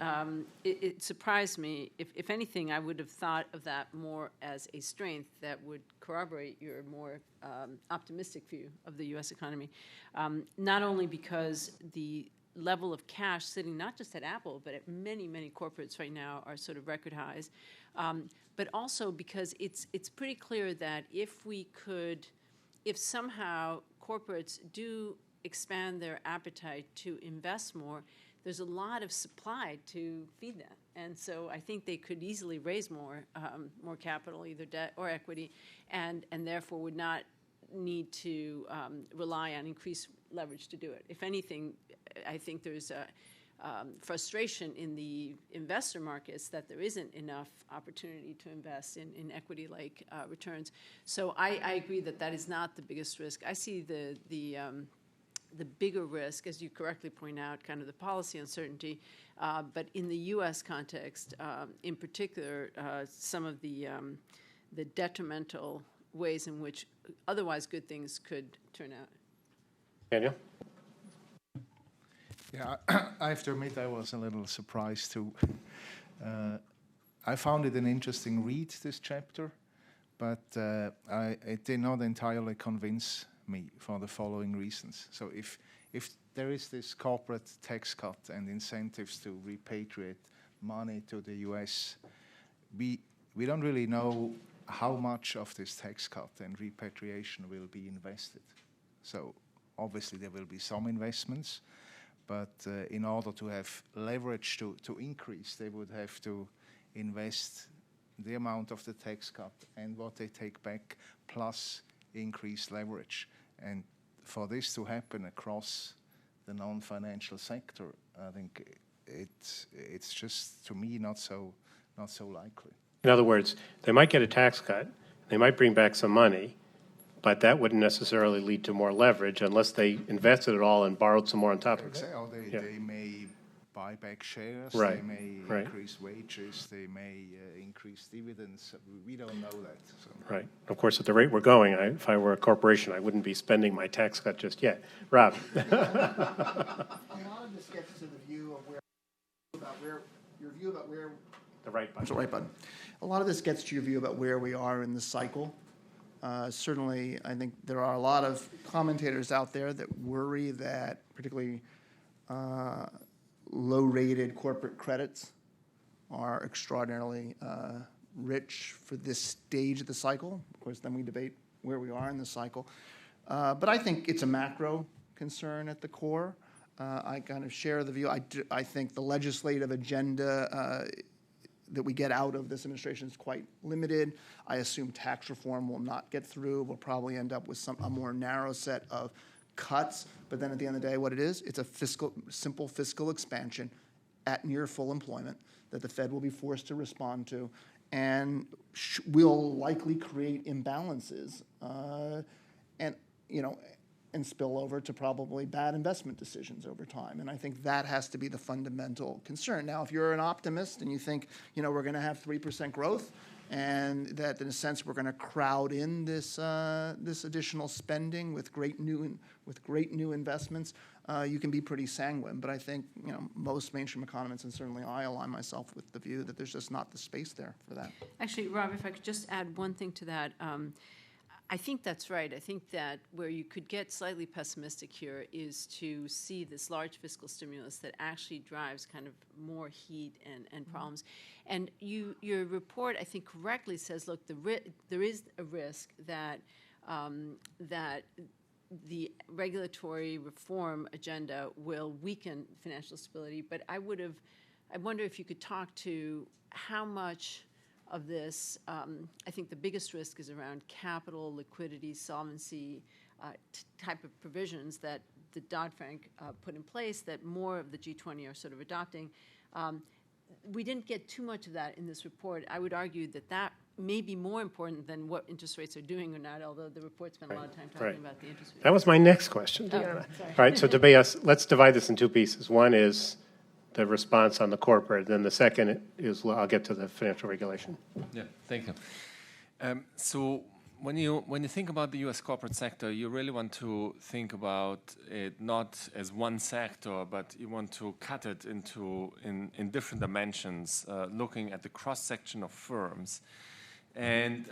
Speaker 3: it surprised me. If anything, I would have thought of that more as a strength that would corroborate your more optimistic view of the U.S. economy, not only because the level of cash sitting not just at Apple, but at many, many corporates right now are sort of record highs, but also because it's pretty clear that if somehow corporates do expand their appetite to invest more, there's a lot of supply to feed that. And so I think they could easily raise more capital, either debt or equity, and therefore would not need to rely on increased leverage to do it. If anything, I think there's a frustration in the investor markets that there isn't enough opportunity to invest in equity-like returns. So I agree that is not the biggest risk. I see the bigger risk, as you correctly point out, kind of the policy uncertainty, but in the U.S. context, in particular, some of the detrimental ways in which otherwise good things could turn out.
Speaker 1: Daniel?
Speaker 5: Yeah, I have to admit I was a little surprised too. I found it an interesting read, this chapter, but it did not entirely convince me for the following reasons. So if there is this corporate tax cut and incentives to repatriate money to the US, we don't really know how much of this tax cut and repatriation will be invested. So obviously there will be some investments, but in order to have leverage to increase, they would have to invest the amount of the tax cut and what they take back plus increased leverage. And for this to happen across the non-financial sector, I think it's just, to me, not so likely.
Speaker 1: In other words, they might get a tax cut, they might bring back some money, but that wouldn't necessarily lead to more leverage unless they invested it all and borrowed some more on top of it.
Speaker 5: Or they may buy back shares,
Speaker 1: right.
Speaker 5: They may increase wages, they may increase dividends. We don't know that. So.
Speaker 1: Right. Of course, at the rate we're going, if I were a corporation, I wouldn't be spending my tax cut just yet. Rob?
Speaker 6: A lot of this gets to the view of where
Speaker 1: The right button.
Speaker 6: That's the right button. A lot of this gets to your view about where we are in the cycle. Certainly, I think there are a lot of commentators out there that worry that particularly low-rated corporate credits are extraordinarily rich for this stage of the cycle. Of course, then we debate where we are in the cycle. But I think it's a macro concern at the core. I kind of share the view. I think the legislative agenda that we get out of this administration is quite limited. I assume tax reform will not get through. We'll probably end up with a more narrow set of cuts. But then at the end of the day, what it is, it's a simple fiscal expansion at near full employment that the Fed will be forced to respond to. and will likely create imbalances, and and spill over to probably bad investment decisions over time. And I think that has to be the fundamental concern. Now, if you're an optimist and you think, we're going to have 3% growth, and that in a sense we're going to crowd in this additional spending with great new investments, you can be pretty sanguine. But I think most mainstream economists, and certainly I align myself with the view that there's just not the space there for that.
Speaker 3: Actually, Rob, if I could just add one thing to that. I think that's right. I think that where you could get slightly pessimistic here is to see this large fiscal stimulus that actually drives kind of more heat and problems. And your report, I think, correctly says, look, there is a risk that that the regulatory reform agenda will weaken financial stability. But I wonder if you could talk to how much of this. I think the biggest risk is around capital, liquidity, solvency type of provisions that the Dodd-Frank put in place that more of the G20 are sort of adopting. We didn't get too much of that in this report. I would argue that may be more important than what interest rates are doing or not, although the report spent a lot of time talking about the interest rates.
Speaker 1: That was my next question, Deanna.
Speaker 3: Sorry.
Speaker 1: All right, so Tobias, let's divide this in two pieces. One is the response on the corporate, then the second is, I'll get to the financial regulation.
Speaker 2: Yeah, thank you. So when you think about the U.S. corporate sector, you really want to think about it not as one sector, but you want to cut it in different dimensions, looking at the cross-section of firms. And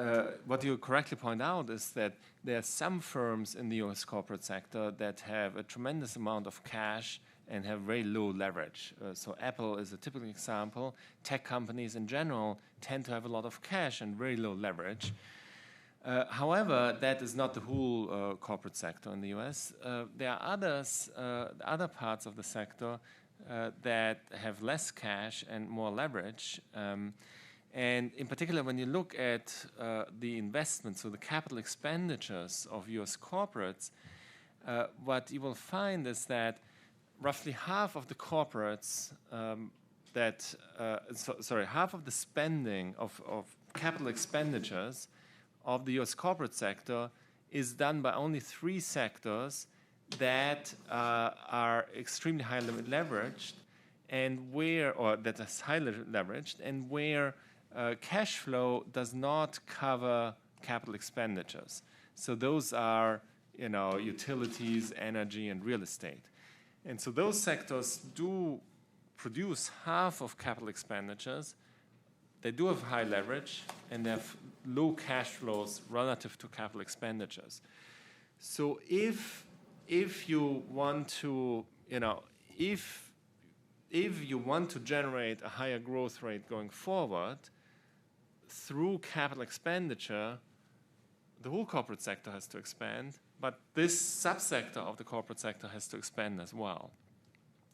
Speaker 2: what you correctly point out is that there are some firms in the U.S. corporate sector that have a tremendous amount of cash and have very low leverage. So Apple is a typical example. Tech companies in general tend to have a lot of cash and very low leverage. However, that is not the whole corporate sector in the U.S. There are other parts of the sector that have less cash and more leverage. And in particular, when you look at the investments, so the capital expenditures of U.S. corporates, what you will find is that roughly half of the corporates half of the spending of capital expenditures of the U.S. corporate sector is done by only 3 sectors that are extremely highly leveraged and where cash flow does not cover capital expenditures. So those are, utilities, energy, and real estate. And so those sectors do produce half of capital expenditures. They do have high leverage and they have low cash flows relative to capital expenditures. So if you want to, if you want to generate a higher growth rate going forward through capital expenditure, the whole corporate sector has to expand, but this subsector of the corporate sector has to expand as well.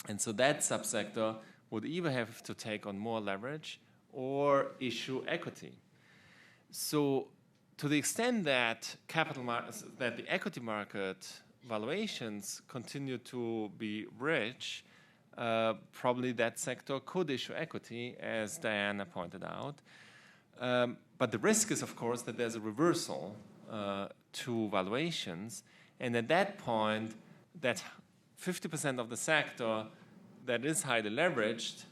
Speaker 2: And so that subsector would either have to take on more leverage or issue equity. So to the extent that that the equity market valuations continue to be rich, probably that sector could issue equity, as Diana pointed out. But the risk is, of course, that there's a reversal to valuations, and at that point, that 50% of the sector that is highly leveraged,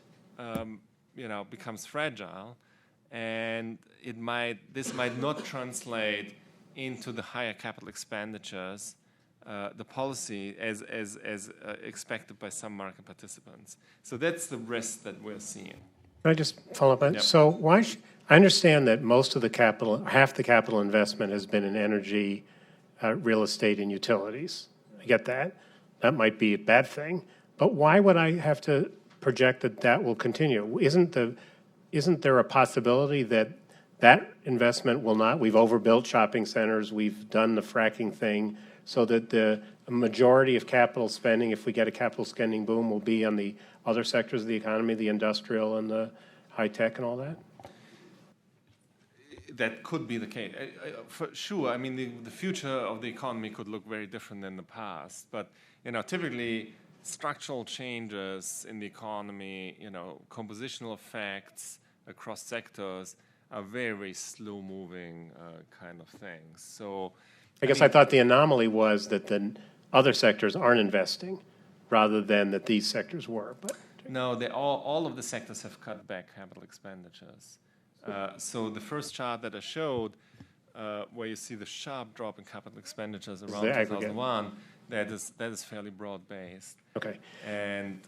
Speaker 2: becomes fragile, and this might not translate into the higher capital expenditures, the policy as expected by some market participants. So that's the risk that we're seeing.
Speaker 1: Can I just follow up on?
Speaker 2: Yep.
Speaker 1: So I understand that most of the capital, half the capital investment has been in energy, real estate, and utilities. I get that. That might be a bad thing. But why would I have to project that will continue? Isn't there a possibility that investment will not? We've overbuilt shopping centers. We've done the fracking thing so that the majority of capital spending, if we get a capital spending boom, will be on the other sectors of the economy, the industrial and the high tech and all that?
Speaker 2: That could be the case. For sure, I mean, the future of the economy could look very different than the past. But, typically structural changes in the economy, compositional effects across sectors are very, very slow-moving kind of things. So
Speaker 1: I guess I thought the anomaly was that the other sectors aren't investing rather than that these sectors were. But
Speaker 2: no, all of the sectors have cut back capital expenditures. So the first chart that I showed, where you see the sharp drop in capital expenditures around 2001, that is fairly broad-based.
Speaker 1: Okay.
Speaker 2: And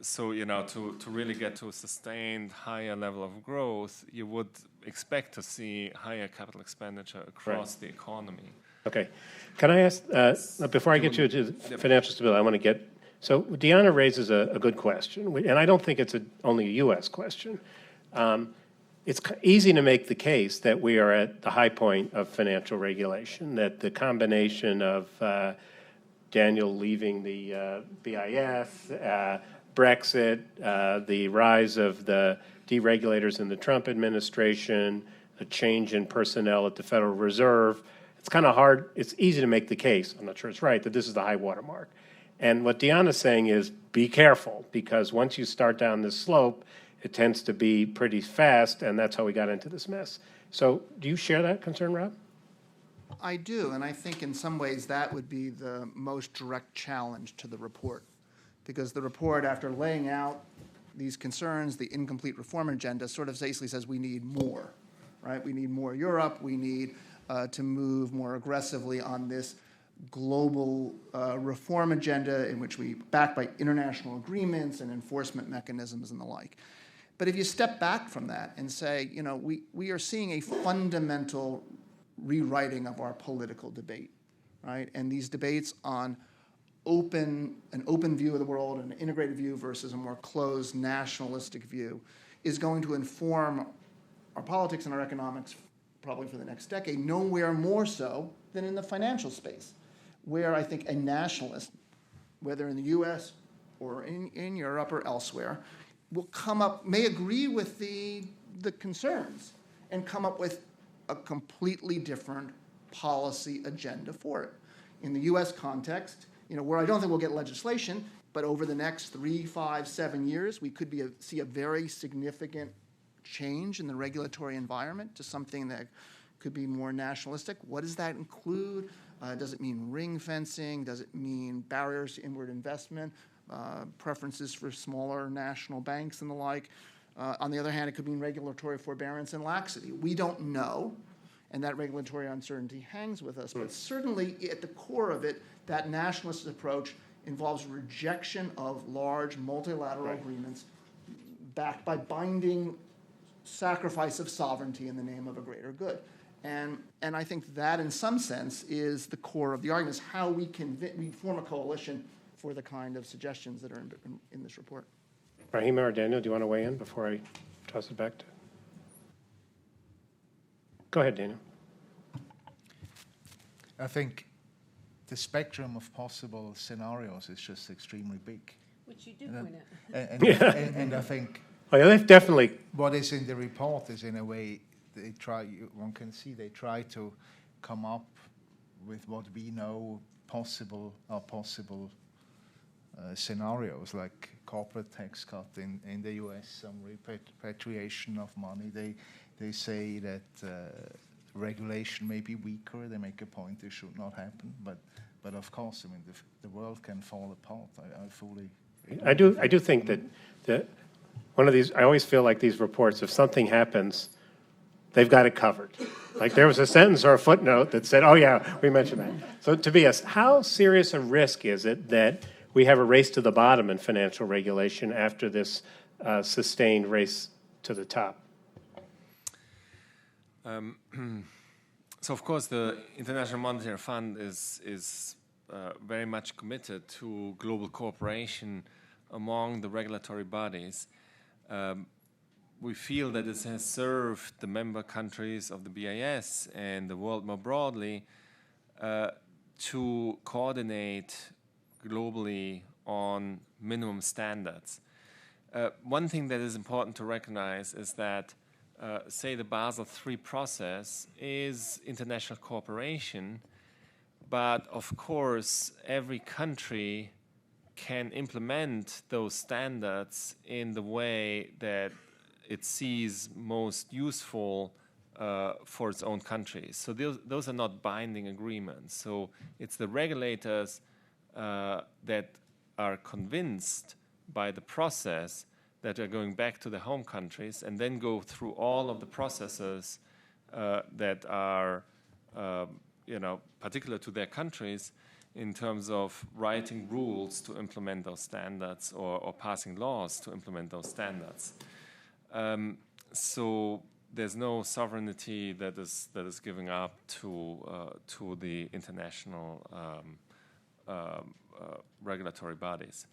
Speaker 2: so, to really get to a sustained higher level of growth, you would expect to see higher capital expenditure across the economy.
Speaker 1: Okay. Can I ask, before I get you to financial stability, I want to get, so Deanna raises a good question, and I don't think it's only a U.S. question. It's easy to make the case that we are at the high point of financial regulation, that the combination of Daniel leaving the BIS, Brexit, the rise of the deregulators in the Trump administration, a change in personnel at the Federal Reserve. It's kind of hard, it's easy to make the case, I'm not sure it's right, that this is the high water mark. And what Deanna's saying is be careful, because once you start down this slope, it tends to be pretty fast, and that's how we got into this mess. So do you share that concern, Rob?
Speaker 6: I do, and I think in some ways that would be the most direct challenge to the report. Because the report, after laying out these concerns, the incomplete reform agenda, sort of basically says we need more, right? We need more Europe, we need to move more aggressively on this global reform agenda in which we backed by international agreements and enforcement mechanisms and the like. But if you step back from that and say, we are seeing a fundamental rewriting of our political debate, right? And these debates on an open view of the world, an integrated view versus a more closed nationalistic view, is going to inform our politics and our economics probably for the next decade, nowhere more so than in the financial space, where I think a nationalist, whether in the US or in Europe or elsewhere, will come up, may agree with the concerns and come up with a completely different policy agenda for it. In the US context, where I don't think we'll get legislation, but over the next 3, 5, 7 years, we could see a very significant change in the regulatory environment to something that could be more nationalistic. What does that include? Does it mean ring fencing? Does it mean barriers to inward investment? Preferences for smaller national banks and the like? On the other hand, it could mean regulatory forbearance and laxity. We don't know, and that regulatory uncertainty hangs with us. But certainly at the core of it, that nationalist approach involves rejection of large multilateral agreements backed by binding sacrifice of sovereignty in the name of a greater good. And I think that, in some sense, is the core of the argument, is how we form a coalition for the kind of suggestions that are in this report.
Speaker 1: Rahima or Daniel, do you want to weigh in before I toss it back to? Go ahead, Daniel.
Speaker 5: I think the spectrum of possible scenarios is just extremely big.
Speaker 3: Which you do point out.
Speaker 5: And I think
Speaker 1: they've definitely.
Speaker 5: What is in the report is, in a way, one can see they try to come up with what we know are possible scenarios, like corporate tax cut in the US, some repatriation of money. They say that regulation may be weaker. They make a point it should not happen. But of course, I mean, the world can fall apart. I fully.
Speaker 1: I do think that one of these. I always feel like these reports, if something happens, they've got it covered. Like there was a sentence or a footnote that said, "Oh yeah, we mentioned that." So Tobias, how serious a risk is it that we have a race to the bottom in financial regulation after this sustained race to the top?
Speaker 2: So of course, the International Monetary Fund is very much committed to global cooperation among the regulatory bodies. We feel that it has served the member countries of the BIS and the world more broadly to coordinate globally on minimum standards. One thing that is important to recognize is that, say, the Basel III process is international cooperation, but of course, every country can implement those standards in the way that it sees most useful for its own country. So those are not binding agreements. So it's the regulators that are convinced by the process that are going back to their home countries and then go through all of the processes that are, particular to their countries in terms of writing rules to implement those standards or passing laws to implement those standards. So there's no sovereignty that is giving up to the international regulatory bodies.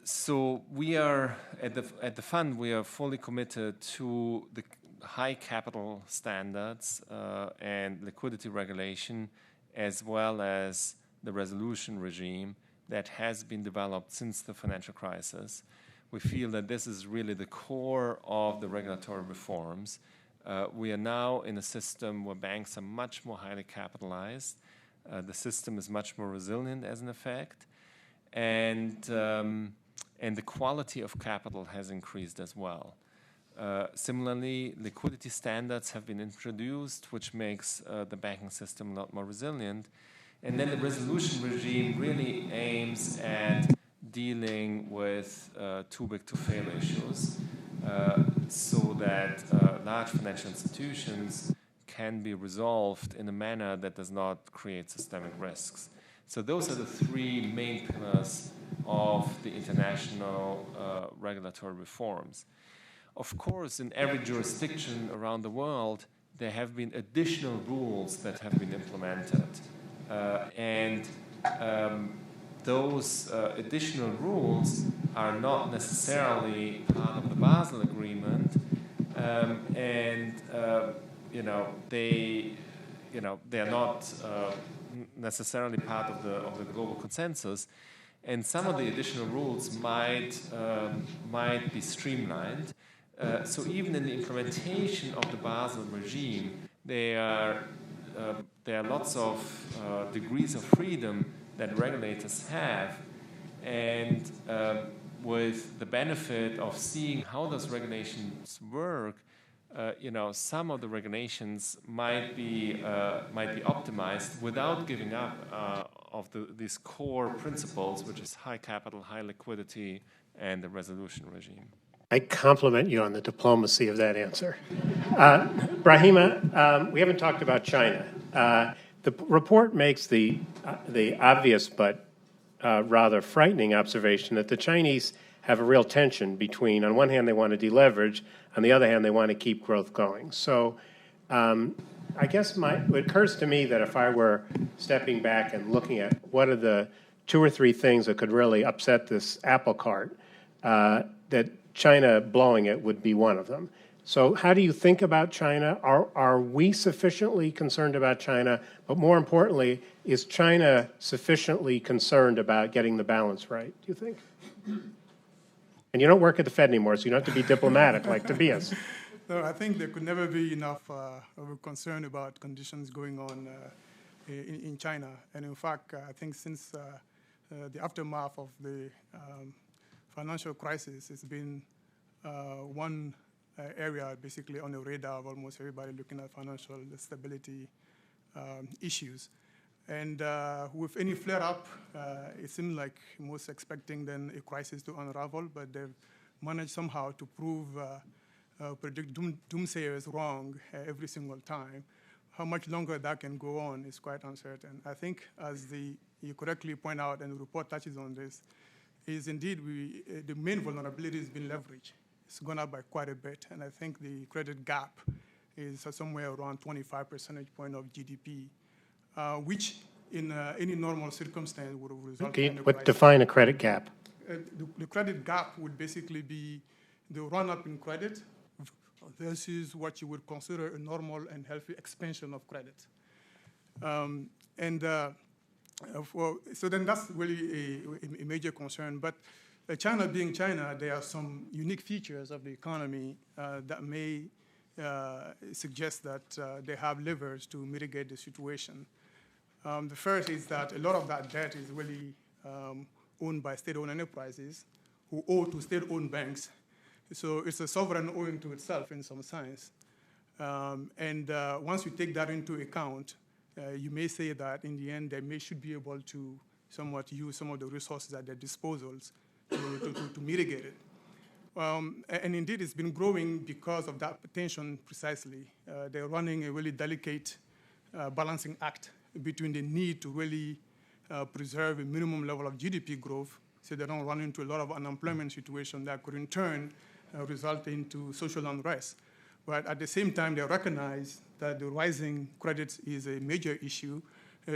Speaker 2: So we are at the fund. We are fully committed to the high capital standards and liquidity regulation, as well as the resolution regime that has been developed since the financial crisis. We feel that this is really the core of the regulatory reforms. We are now in a system where banks are much more highly capitalized. The system is much more resilient as an effect. And the quality of capital has increased as well. Similarly, liquidity standards have been introduced, which makes the banking system a lot more resilient. And then the resolution regime really aims at dealing with too big to fail issues so that large financial institutions can be resolved in a manner that does not create systemic risks. So those are the three main pillars of the international regulatory reforms. Of course, in every jurisdiction around the world, there have been additional rules that have been implemented. Those additional rules are not necessarily part of the Basel Agreement, they are not necessarily part of the global consensus, and some of the additional rules might be streamlined. So even in the implementation of the Basel regime, there are lots of degrees of freedom that regulators have, and with the benefit of seeing how those regulations work, some of the regulations might be optimized without giving up of these core principles, which is high capital, high liquidity, and the resolution regime.
Speaker 1: I compliment you on the diplomacy of that answer. Brahima, we haven't talked about China. The report makes the obvious but rather frightening observation that the Chinese have a real tension between, on one hand, they want to deleverage, on the other hand, they want to keep growth going. So I guess it occurs to me that if I were stepping back and looking at what are the 2 or 3 things that could really upset this apple cart, that China blowing it would be one of them. So how do you think about China? Are we sufficiently concerned about China? But more importantly, is China sufficiently concerned about getting the balance right, do you think? And you don't work at the Fed anymore, so you don't have to be diplomatic like Tobias.
Speaker 4: No, I think there could never be enough of a concern about conditions going on in China. And in fact, I think since the aftermath of the financial crisis, it's been one area basically on the radar of almost everybody looking at financial stability issues. And with any flare-up, it seemed like most expecting then a crisis to unravel, but they've managed somehow to predict doomsayers wrong every single time. How much longer that can go on is quite uncertain. I think, as you correctly point out, and the report touches on this, is indeed the main vulnerability has been leverage. It's gone up by quite a bit, and I think the credit gap is somewhere around 25 percentage point of GDP, which in any normal circumstance would have resulted in a crisis.
Speaker 1: Define a credit gap.
Speaker 4: The credit gap would basically be the run-up in credit versus what you would consider a normal and healthy expansion of credit. So then that's really a major concern. But China being China, there are some unique features of the economy that may suggest that they have levers to mitigate the situation. The first is that a lot of that debt is really owned by state-owned enterprises who owe to state-owned banks. So it's a sovereign owing to itself in some sense. Once you take that into account, you may say that in the end, they should be able to somewhat use some of the resources at their disposals to mitigate it. And indeed, it's been growing because of that tension precisely. They're running a really delicate balancing act between the need to really preserve a minimum level of GDP growth so they don't run into a lot of unemployment situation that could in turn result into social unrest. But at the same time, they recognize that the rising credit is a major issue.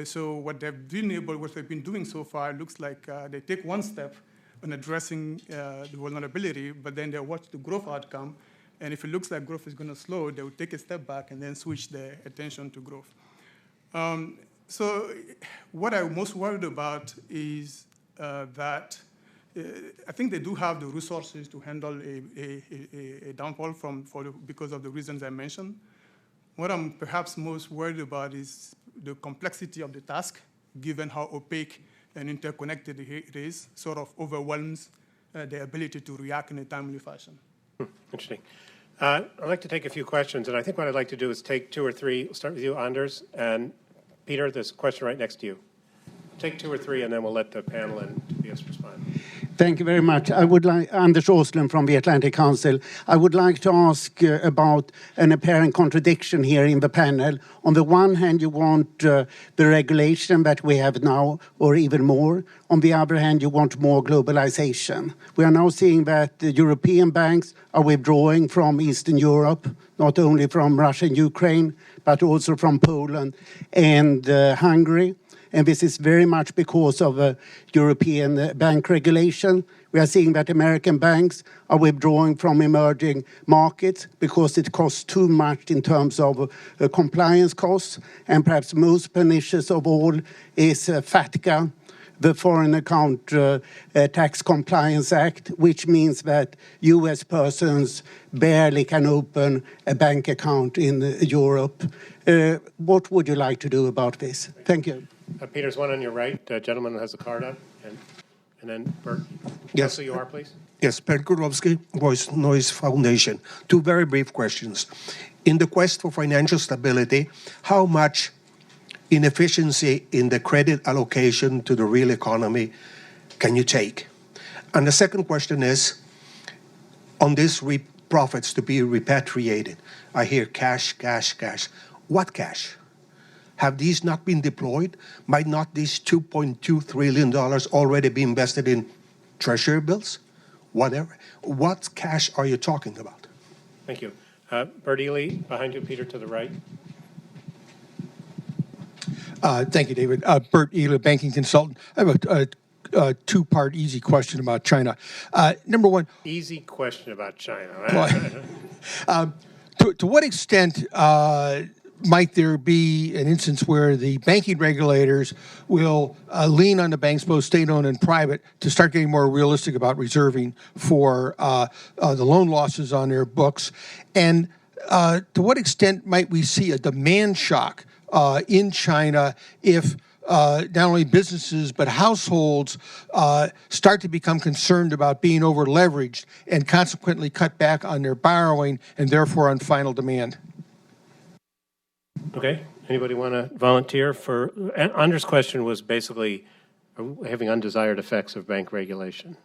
Speaker 4: So what they've been doing so far looks like they take one step in addressing the vulnerability, but then they watch the growth outcome. And if it looks like growth is going to slow, they will take a step back and then switch their attention to growth. So what I'm most worried about is that I think they do have the resources to handle a downfall because of the reasons I mentioned. What I'm perhaps most worried about is the complexity of the task, given how opaque and interconnected it is, sort of overwhelms their ability to react in a timely fashion.
Speaker 1: Interesting. I'd like to take a few questions, and I think what I'd like to do is take two or three. We'll start with you, Anders, and Peter, there's a question right next to you. Take two or three, and then we'll let the panel and Tobias respond.
Speaker 7: Thank you very much. I would like, Anders Åslund from the Atlantic Council. I would like to ask about an apparent contradiction here in the panel. On the one hand, you want the regulation that we have now, or even more. On the other hand, you want more globalization. We are now seeing that the European banks are withdrawing from Eastern Europe, not only from Russia and Ukraine, but also from Poland and Hungary. And this is very much because of European bank regulation. We are seeing that American banks are withdrawing from emerging markets because it costs too much in terms of compliance costs. And perhaps most pernicious of all is FATCA, the Foreign Account Tax Compliance Act, which means that U.S. persons barely can open a bank account in Europe. What would you like to do about this? Thank you.
Speaker 1: Peter's one on your right. Gentleman has a card up. And then Bert.
Speaker 8: Yes.
Speaker 1: So you are, please.
Speaker 8: Yes, Bert Gurlowski, Voice Noise Foundation. Two very brief questions. In the quest for financial stability, how much inefficiency in the credit allocation to the real economy can you take? And the second question is, on these profits to be repatriated, I hear cash, cash, cash. What cash? Have these not been deployed? Might not these $2.2 trillion already be invested in treasury bills? Whatever. What cash are you talking about?
Speaker 1: Thank you. Bert Ely, behind you, Peter, to the right.
Speaker 9: Thank you, David. Bert Ely, banking consultant. I have a two-part easy question about China. Number one.
Speaker 1: Easy question about China. Right?
Speaker 9: To what extent might there be an instance where the banking regulators will lean on the banks, both state-owned and private, to start getting more realistic about reserving for the loan losses on their books? And to what extent might we see a demand shock in China if not only businesses but households start to become concerned about being over-leveraged and consequently cut back on their borrowing and therefore on final demand?
Speaker 1: Okay. Anybody want to volunteer for? Anders' question was basically having undesired effects of bank regulation.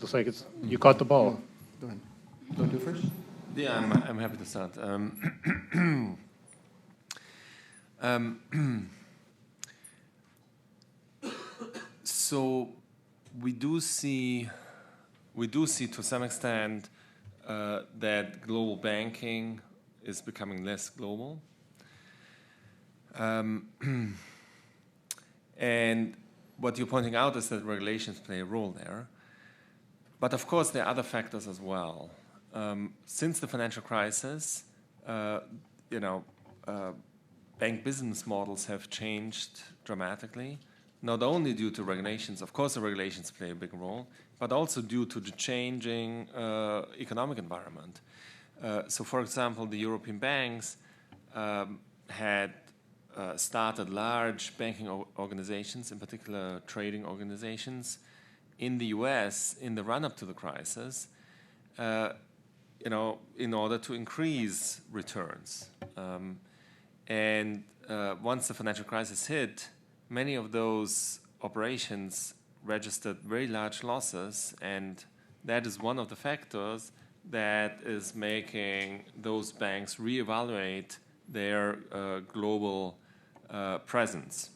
Speaker 1: Looks like it's you caught the ball.
Speaker 6: Go ahead. Do you first?
Speaker 2: Yeah, I'm happy to start. So we do see to some extent that global banking is becoming less global. And what you're pointing out is that regulations play a role there. But of course, there are other factors as well. Since the financial crisis, bank business models have changed dramatically, not only due to regulations. Of course, the regulations play a big role, but also due to the changing economic environment. So, for example, the European banks had started large banking organizations, in particular trading organizations, in the US in the run-up to the crisis. in order to increase returns. Once the financial crisis hit, many of those operations registered very large losses, and that is one of the factors that is making those banks reevaluate their global presence.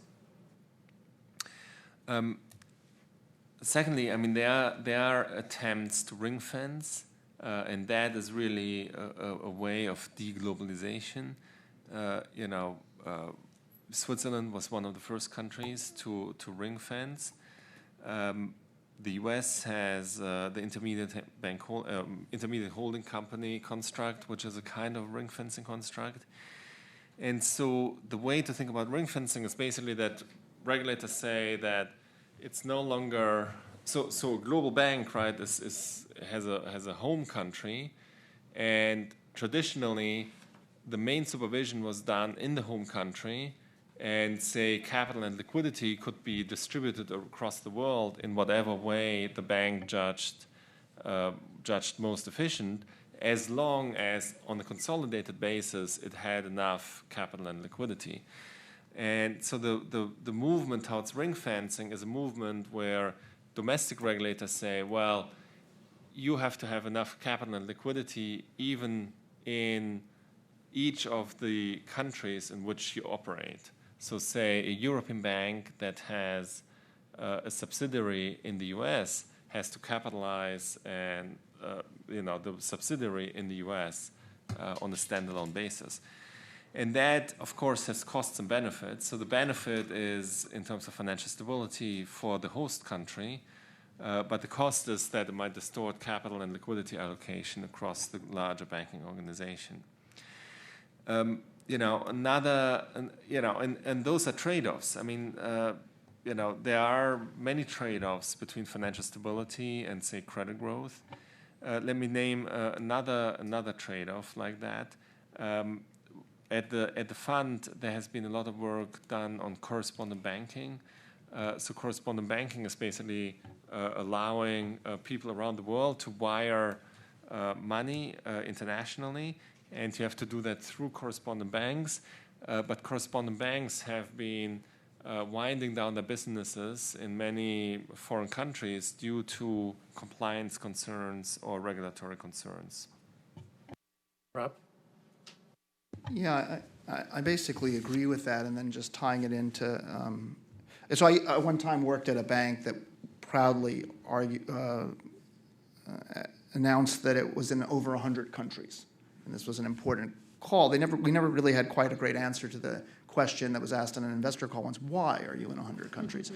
Speaker 2: Secondly, I mean, there are attempts to ring fence, and that is really a way of deglobalization. Switzerland was one of the first countries to ring fence. The U.S. has the intermediate holding company construct, which is a kind of ring fencing construct. And so the way to think about ring fencing is basically that regulators say that it's no longer so a global bank, right, has a home country, and traditionally the main supervision was done in the home country, and say capital and liquidity could be distributed across the world in whatever way the bank judged most efficient, as long as on a consolidated basis it had enough capital and liquidity. And so the movement towards ring fencing is a movement where domestic regulators say, well, you have to have enough capital and liquidity even in each of the countries in which you operate. So say a European bank that has a subsidiary in the US has to capitalize and the subsidiary in the US on a standalone basis. And that, of course, has costs and benefits. So the benefit is in terms of financial stability for the host country, but the cost is that it might distort capital and liquidity allocation across the larger banking organization. And those are trade-offs. I mean, there are many trade-offs between financial stability and, say, credit growth. Let me name another trade-off like that. At the fund, there has been a lot of work done on correspondent banking. So correspondent banking is basically allowing people around the world to wire money internationally, and you have to do that through correspondent banks. But correspondent banks have been winding down their businesses in many foreign countries due to compliance concerns or regulatory concerns.
Speaker 1: Rob?
Speaker 6: Yeah, I basically agree with that, and then just tying it into. So I one time worked at a bank that proudly announced that it was in over 100 countries, and this was an important call. We never really had quite a great answer to the question that was asked on an investor call once: why are you in 100 countries?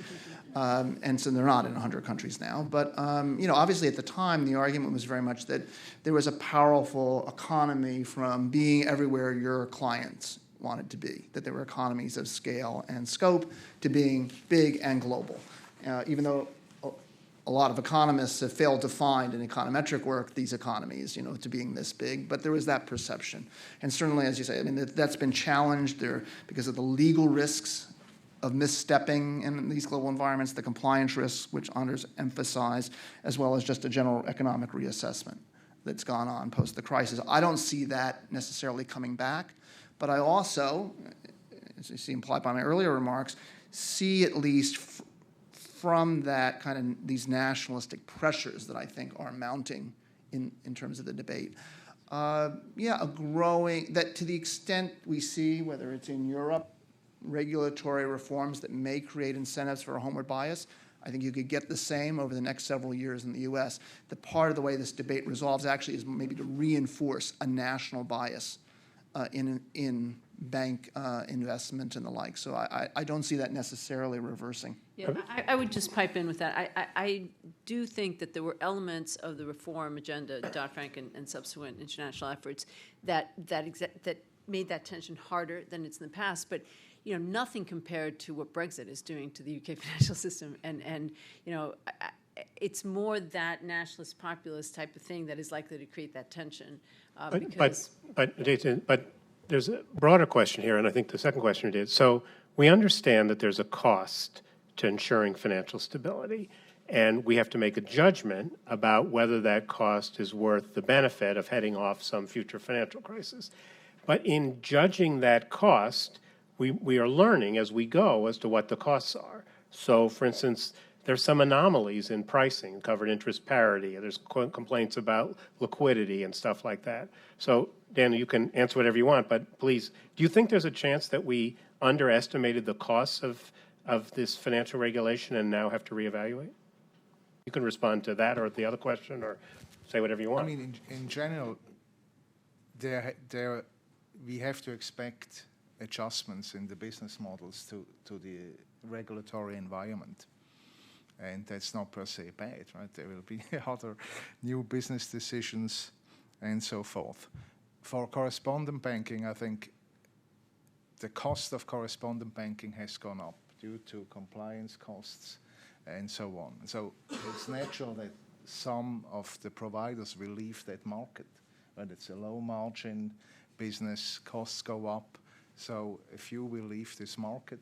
Speaker 6: And so they're not in 100 countries now. But obviously at the time, the argument was very much that there was a powerful economy from being everywhere your clients wanted to be, that there were economies of scale and scope to being big and global. Even though a lot of economists have failed to find in econometric work these economies, to being this big, but there was that perception. And certainly, as you say, I mean, that's been challenged there because of the legal risks of misstepping in these global environments, the compliance risks, which Anders emphasized, as well as just a general economic reassessment that's gone on post the crisis. I don't see that necessarily coming back, but I also, as you see implied by my earlier remarks, see at least from that kind of these nationalistic pressures that I think are mounting in terms of the debate. A growing, that to the extent we see, whether it's in Europe, regulatory reforms that may create incentives for a homeward bias, I think you could get the same over the next several years in the U.S. The part of the way this debate resolves actually is maybe to reinforce a national bias in bank investment and the like. So I don't see that necessarily reversing.
Speaker 3: Yeah, I would just pipe in with that. I do think that there were elements of the reform agenda, Dodd-Frank and subsequent international efforts, that made that tension harder than it's in the past. But nothing compared to what Brexit is doing to the UK financial system. And it's more that nationalist populist type of thing that is likely to create that tension.
Speaker 1: But there's a broader question here, and I think the second question is, so we understand that there's a cost to ensuring financial stability. And we have to make a judgment about whether that cost is worth the benefit of heading off some future financial crisis. But in judging that cost, we are learning as we go as to what the costs are. So, for instance, there's some anomalies in pricing, covered interest parity. There's complaints about liquidity and stuff like that. So, Daniel, you can answer whatever you want, but please, do you think there's a chance that we underestimated the costs of this financial regulation and now have to reevaluate? You can respond to that or the other question or say whatever you want.
Speaker 5: I mean, in general, we have to expect adjustments in the business models to the regulatory environment. And that's not per se bad, right? There will be other new business decisions and so forth. For correspondent banking, I think the cost of correspondent banking has gone up due to compliance costs and so on. So it's natural that some of the providers will leave that market. When it's a low margin business, costs go up. So a few will leave this market.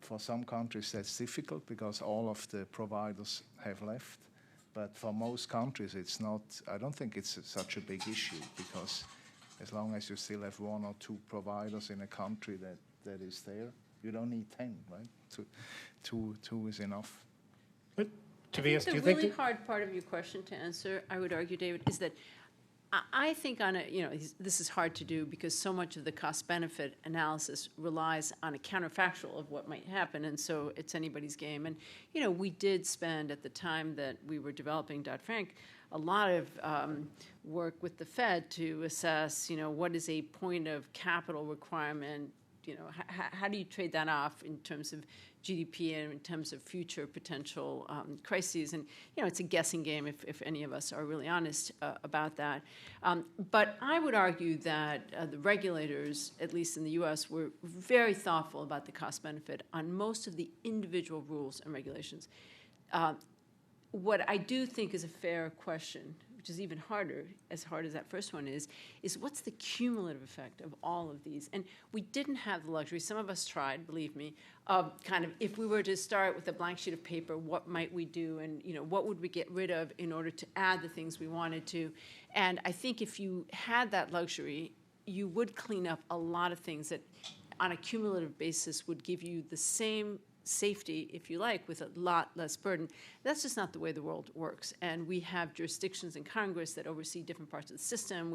Speaker 5: For some countries that's difficult because all of the providers have left. But for most countries it's not, I don't think it's such a big issue because as long as you still have one or two providers in a country that is there, you don't need 10, right? Two is enough.
Speaker 1: But Tobias, do you
Speaker 3: the
Speaker 1: think
Speaker 3: really hard part of your question to answer, I would argue, David, is that I think on this is hard to do because so much of the cost-benefit analysis relies on a counterfactual of what might happen, and so it's anybody's game. And, we did spend, at the time that we were developing Dodd-Frank, a lot of work with the Fed to assess, what is a point of capital requirement, how do you trade that off in terms of GDP and in terms of future potential crises? And, it's a guessing game if any of us are really honest about that. But I would argue that the regulators, at least in the U.S., were very thoughtful about the cost-benefit on most of the individual rules and regulations. What I do think is a fair question, which is even harder, as hard as that first one is what's the cumulative effect of all of these? And we didn't have the luxury, some of us tried, believe me, of kind of if we were to start with a blank sheet of paper, what might we do and, what would we get rid of in order to add the things we wanted to? And I think if you had that luxury, you would clean up a lot of things that on a cumulative basis would give you the same safety, if you like, with a lot less burden. That's just not the way the world works. And we have jurisdictions in Congress that oversee different parts of the system.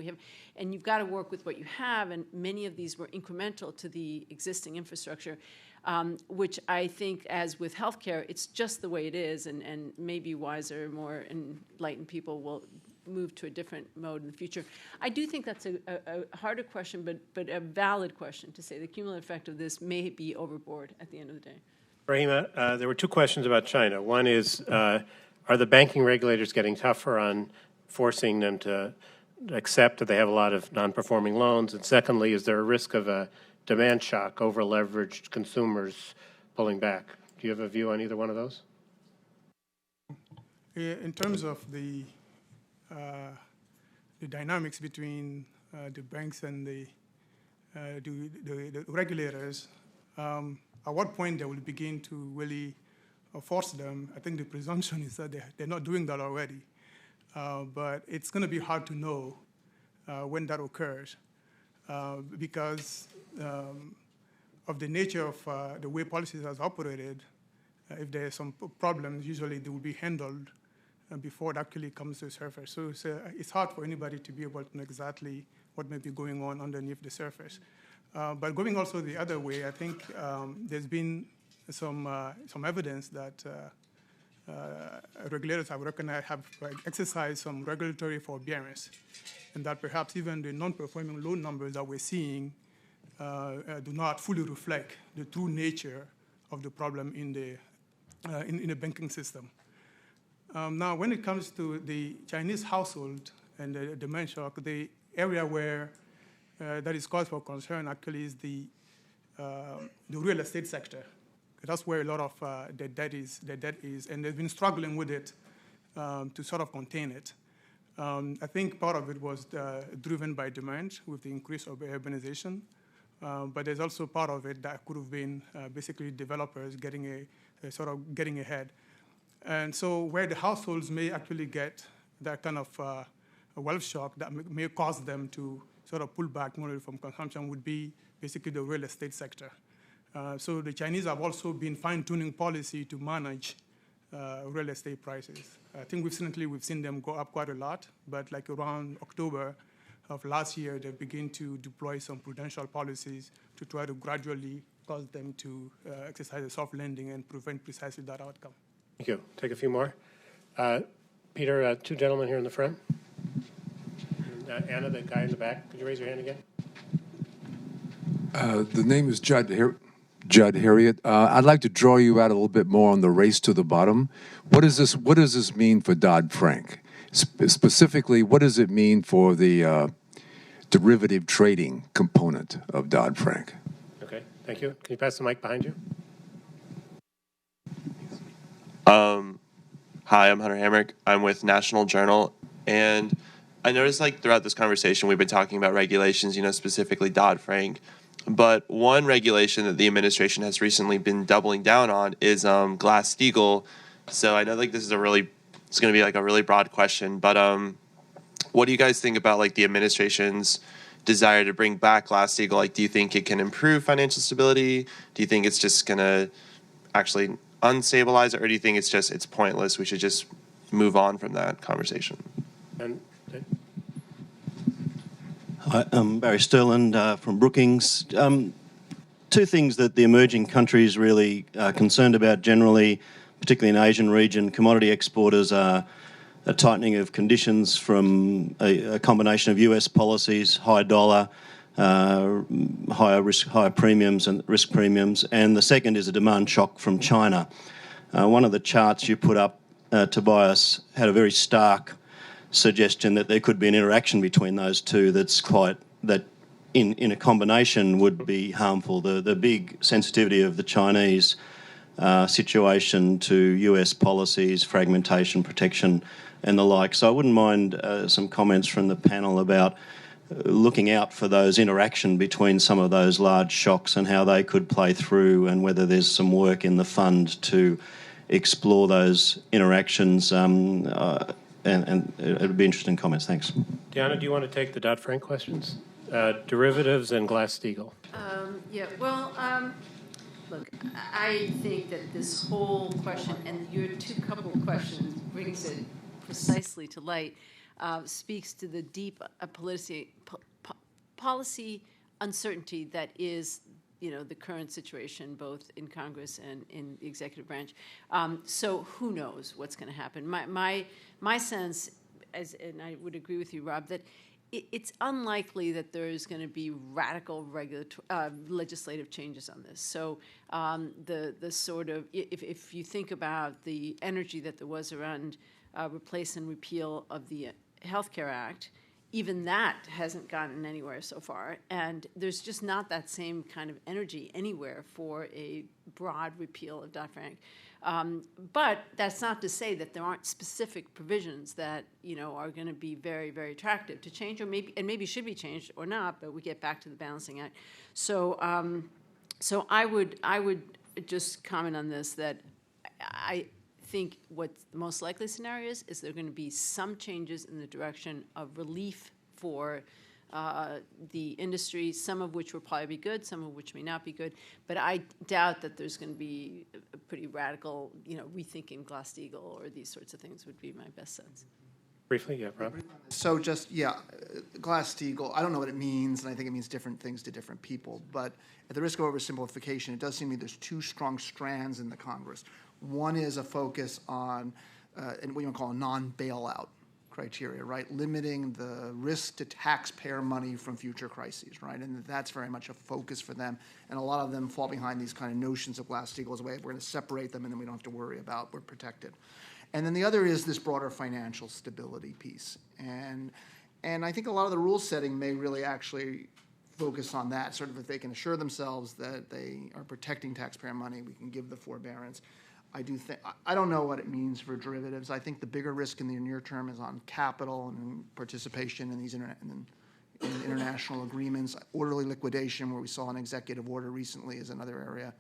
Speaker 3: And you've got to work with what you have, and many of these were incremental to the existing infrastructure, which I think, as with healthcare, it's just the way it is, and maybe wiser, more enlightened people will move to a different mode in the future. I do think that's a harder question, but a valid question to say the cumulative effect of this may be overboard at the end of the day.
Speaker 1: Rahima, there were two questions about China. One is, are the banking regulators getting tougher on forcing them to accept that they have a lot of non-performing loans? And secondly, is there a risk of a demand shock, over-leveraged consumers pulling back? Do you have a view on either one of those?
Speaker 4: In terms of the dynamics between the banks and the regulators, at what point they will begin to really force them, I think the presumption is that they're not doing that already. But it's going to be hard to know when that occurs because of the nature of the way policies has operated. If there are some problems, usually they will be handled before it actually comes to the surface. So it's hard for anybody to be able to know exactly what may be going on underneath the surface. But going also the other way, I think there's been some evidence that regulators have recognized, have exercised some regulatory forbearance, and that perhaps even the non-performing loan numbers that we're seeing do not fully reflect the true nature of the problem in the banking system. Now, when it comes to the Chinese household and the demand shock, the area where that is cause for concern actually is the real estate sector. That's where a lot of the debt is, and they've been struggling with it to sort of contain it. I think part of it was driven by demand with the increase of urbanization, but there's also part of it that could have been basically developers getting a sort of getting ahead. And so where the households may actually get that kind of a wealth shock that may cause them to sort of pull back more from consumption would be basically the real estate sector. So the Chinese have also been fine-tuning policy to manage real estate prices. I think recently we've seen them go up quite a lot, but like around October of last year, they begin to deploy some prudential policies to try to gradually cause them to exercise a soft landing and prevent precisely that outcome.
Speaker 1: Thank you. Take a few more. Peter, two gentlemen here in the front. And, Anna, the guy in the back, could you raise your hand again?
Speaker 10: The name is Judd Harriet. I'd like to draw you out a little bit more on the race to the bottom. What does this mean for Dodd-Frank? Specifically, what does it mean for the derivative trading component of Dodd-Frank?
Speaker 1: Okay, thank you. Can you pass the mic behind you?
Speaker 11: Hi, I'm Hunter Hamrick. I'm with National Journal, and I noticed like throughout this conversation we've been talking about regulations, specifically Dodd-Frank. But one regulation that the administration has recently been doubling down on is Glass-Steagall. So I know like it's going to be like a really broad question, but what do you guys think about like the administration's desire to bring back Glass-Steagall? Like, do you think it can improve financial stability? Do you think it's just going to actually unstabilize it, or do you think it's pointless? We should just move on from that conversation.
Speaker 1: And
Speaker 12: Hi, I'm Barry Sterland from Brookings. Two things that the emerging countries really are concerned about generally, particularly in the Asian region. Commodity exporters are a tightening of conditions from a combination of US policies, high dollar, higher premiums and risk premiums, and the second is a demand shock from China. One of the charts you put up, Tobias, had a very stark suggestion that there could be an interaction between those two that in a combination would be harmful. The big sensitivity of the Chinese situation to US policies, fragmentation, protection and the like. So I wouldn't mind some comments from the panel about looking out for those interaction between some of those large shocks and how they could play through, and whether there's some work in the fund to explore those interactions. And it would be interesting comments. Thanks.
Speaker 1: Deanna, do you want to take the Dodd-Frank questions? Derivatives and Glass-Steagall.
Speaker 3: Look, I think that this whole question, and your couple of questions brings it precisely to light, speaks to the deep policy uncertainty that is, the current situation, both in Congress and in the executive branch. So who knows what's going to happen? My sense, and I would agree with you, Rob, that it's unlikely that there is going to be radical legislative changes on this. So the sort of, if you think about the energy that there was around replace and repeal of the Healthcare Act, even that hasn't gotten anywhere so far, and there's just not that same kind of energy anywhere for a broad repeal of Dodd-Frank. But that's not to say that there aren't specific provisions that are going to be very, very attractive to change, or maybe should be changed or not. But we get back to the balancing act. So I would just comment on this, that I think what the most likely scenario is there are going to be some changes in the direction of relief for the industry, some of which will probably be good, some of which may not be good. But I doubt that there's going to be a pretty radical, rethinking Glass-Steagall or these sorts of things would be my best sense.
Speaker 1: Briefly, yeah, Rob.
Speaker 6: So Glass-Steagall, I don't know what it means, and I think it means different things to different people. But at the risk of oversimplification, it does seem to me there's two strong strands in the Congress. One is a focus on what you want to call a non-bailout criteria, right? Limiting the risk to taxpayer money from future crises, right? And that's very much a focus for them. And a lot of them fall behind these kind of notions of Glass-Steagall as a way of we're going to separate them and then we don't have to worry about, we're protected. And then the other is this broader financial stability piece. And I think a lot of the rule setting may really actually focus on that, sort of if they can assure themselves that they are protecting taxpayer money, we can give the forbearance. I don't know what it means for derivatives. I think the bigger risk in the near term is on capital and participation in these international agreements. Orderly liquidation, where we saw an executive order recently, is another area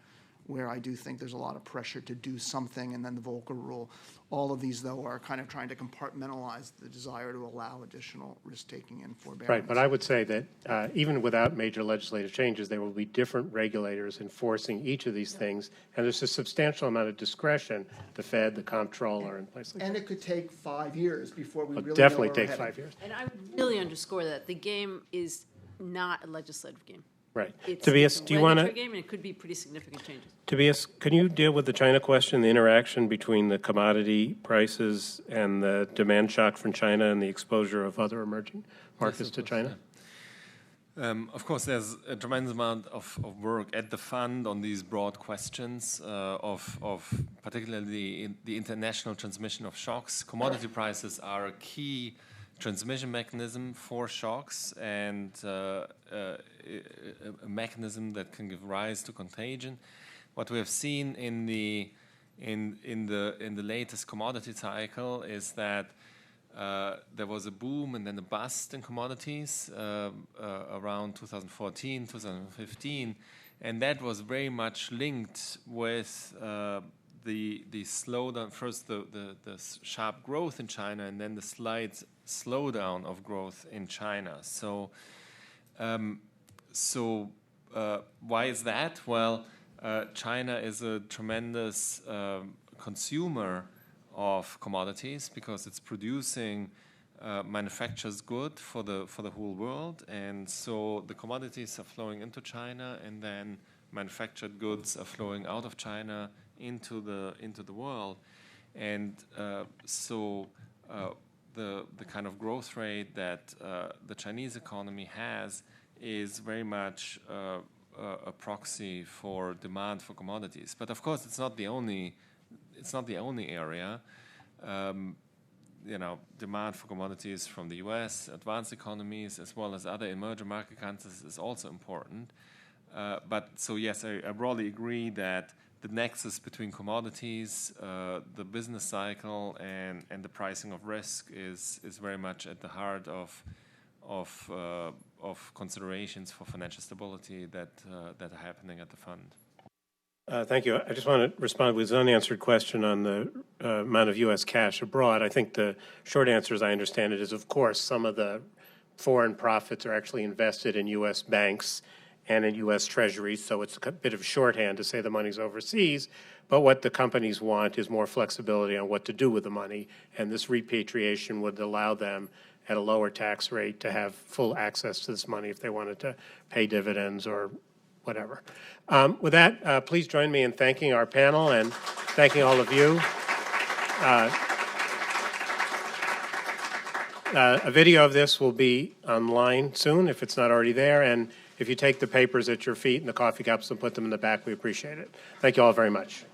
Speaker 6: where I do think there's a lot of pressure to do something, and then the Volcker rule. All of these, though, are kind of trying to compartmentalize the desire to allow additional risk-taking and forbearance.
Speaker 1: Right, but I would say that even without major legislative changes, there will be different regulators enforcing each of these things, and there's a substantial amount of discretion, the Fed, the comptroller, and places like that.
Speaker 6: And it could take 5 years before we really
Speaker 1: Definitely
Speaker 6: know where
Speaker 1: take
Speaker 6: we're
Speaker 1: 5
Speaker 6: headed.
Speaker 1: years.
Speaker 3: And I would really underscore that the game is not a legislative game.
Speaker 1: Right.
Speaker 3: It's
Speaker 1: Tobias,
Speaker 3: a
Speaker 1: do you want
Speaker 3: regulatory
Speaker 1: to?
Speaker 3: game, and it could be pretty significant changes.
Speaker 1: Tobias, can you deal with the China question, the interaction between the commodity prices and the demand shock from China and the exposure of other emerging markets to China?
Speaker 2: Of course, there's a tremendous amount of work at the fund on these broad questions of particularly the international transmission of shocks. Commodity prices are a key transmission mechanism for shocks and a mechanism that can give rise to contagion. What we have seen in the latest commodity cycle is that there was a boom and then a bust in commodities around 2014, 2015, and that was very much linked with the slowdown, first the sharp growth in China, and then the slight slowdown of growth in China. So why is that? Well, China is a tremendous consumer of commodities because it's producing manufactures good for the whole world, and so the commodities are flowing into China, and then manufactured goods are flowing out of China into the world, and so the kind of growth rate that the Chinese economy has is very much a proxy for demand for commodities. But of course, it's not the only area. Demand for commodities from the U.S., advanced economies, as well as other emerging market countries is also important. But so yes, I broadly agree that the nexus between commodities, the business cycle, and the pricing of risk is very much at the heart of considerations for financial stability that are happening at the fund.
Speaker 1: Thank you. I just want to respond with an unanswered question on the amount of U.S. cash abroad. I think the short answer, as I understand it, is, of course, some of the foreign profits are actually invested in U.S. banks and in U.S. treasuries, so it's a bit of shorthand to say the money's overseas. But what the companies want is more flexibility on what to do with the money, and this repatriation would allow them at a lower tax rate to have full access to this money if they wanted to pay dividends or whatever. With that, please join me in thanking our panel and thanking all of you. A video of this will be online soon, if it's not already there, and if you take the papers at your feet and the coffee cups and put them in the back, we appreciate it. Thank you all very much.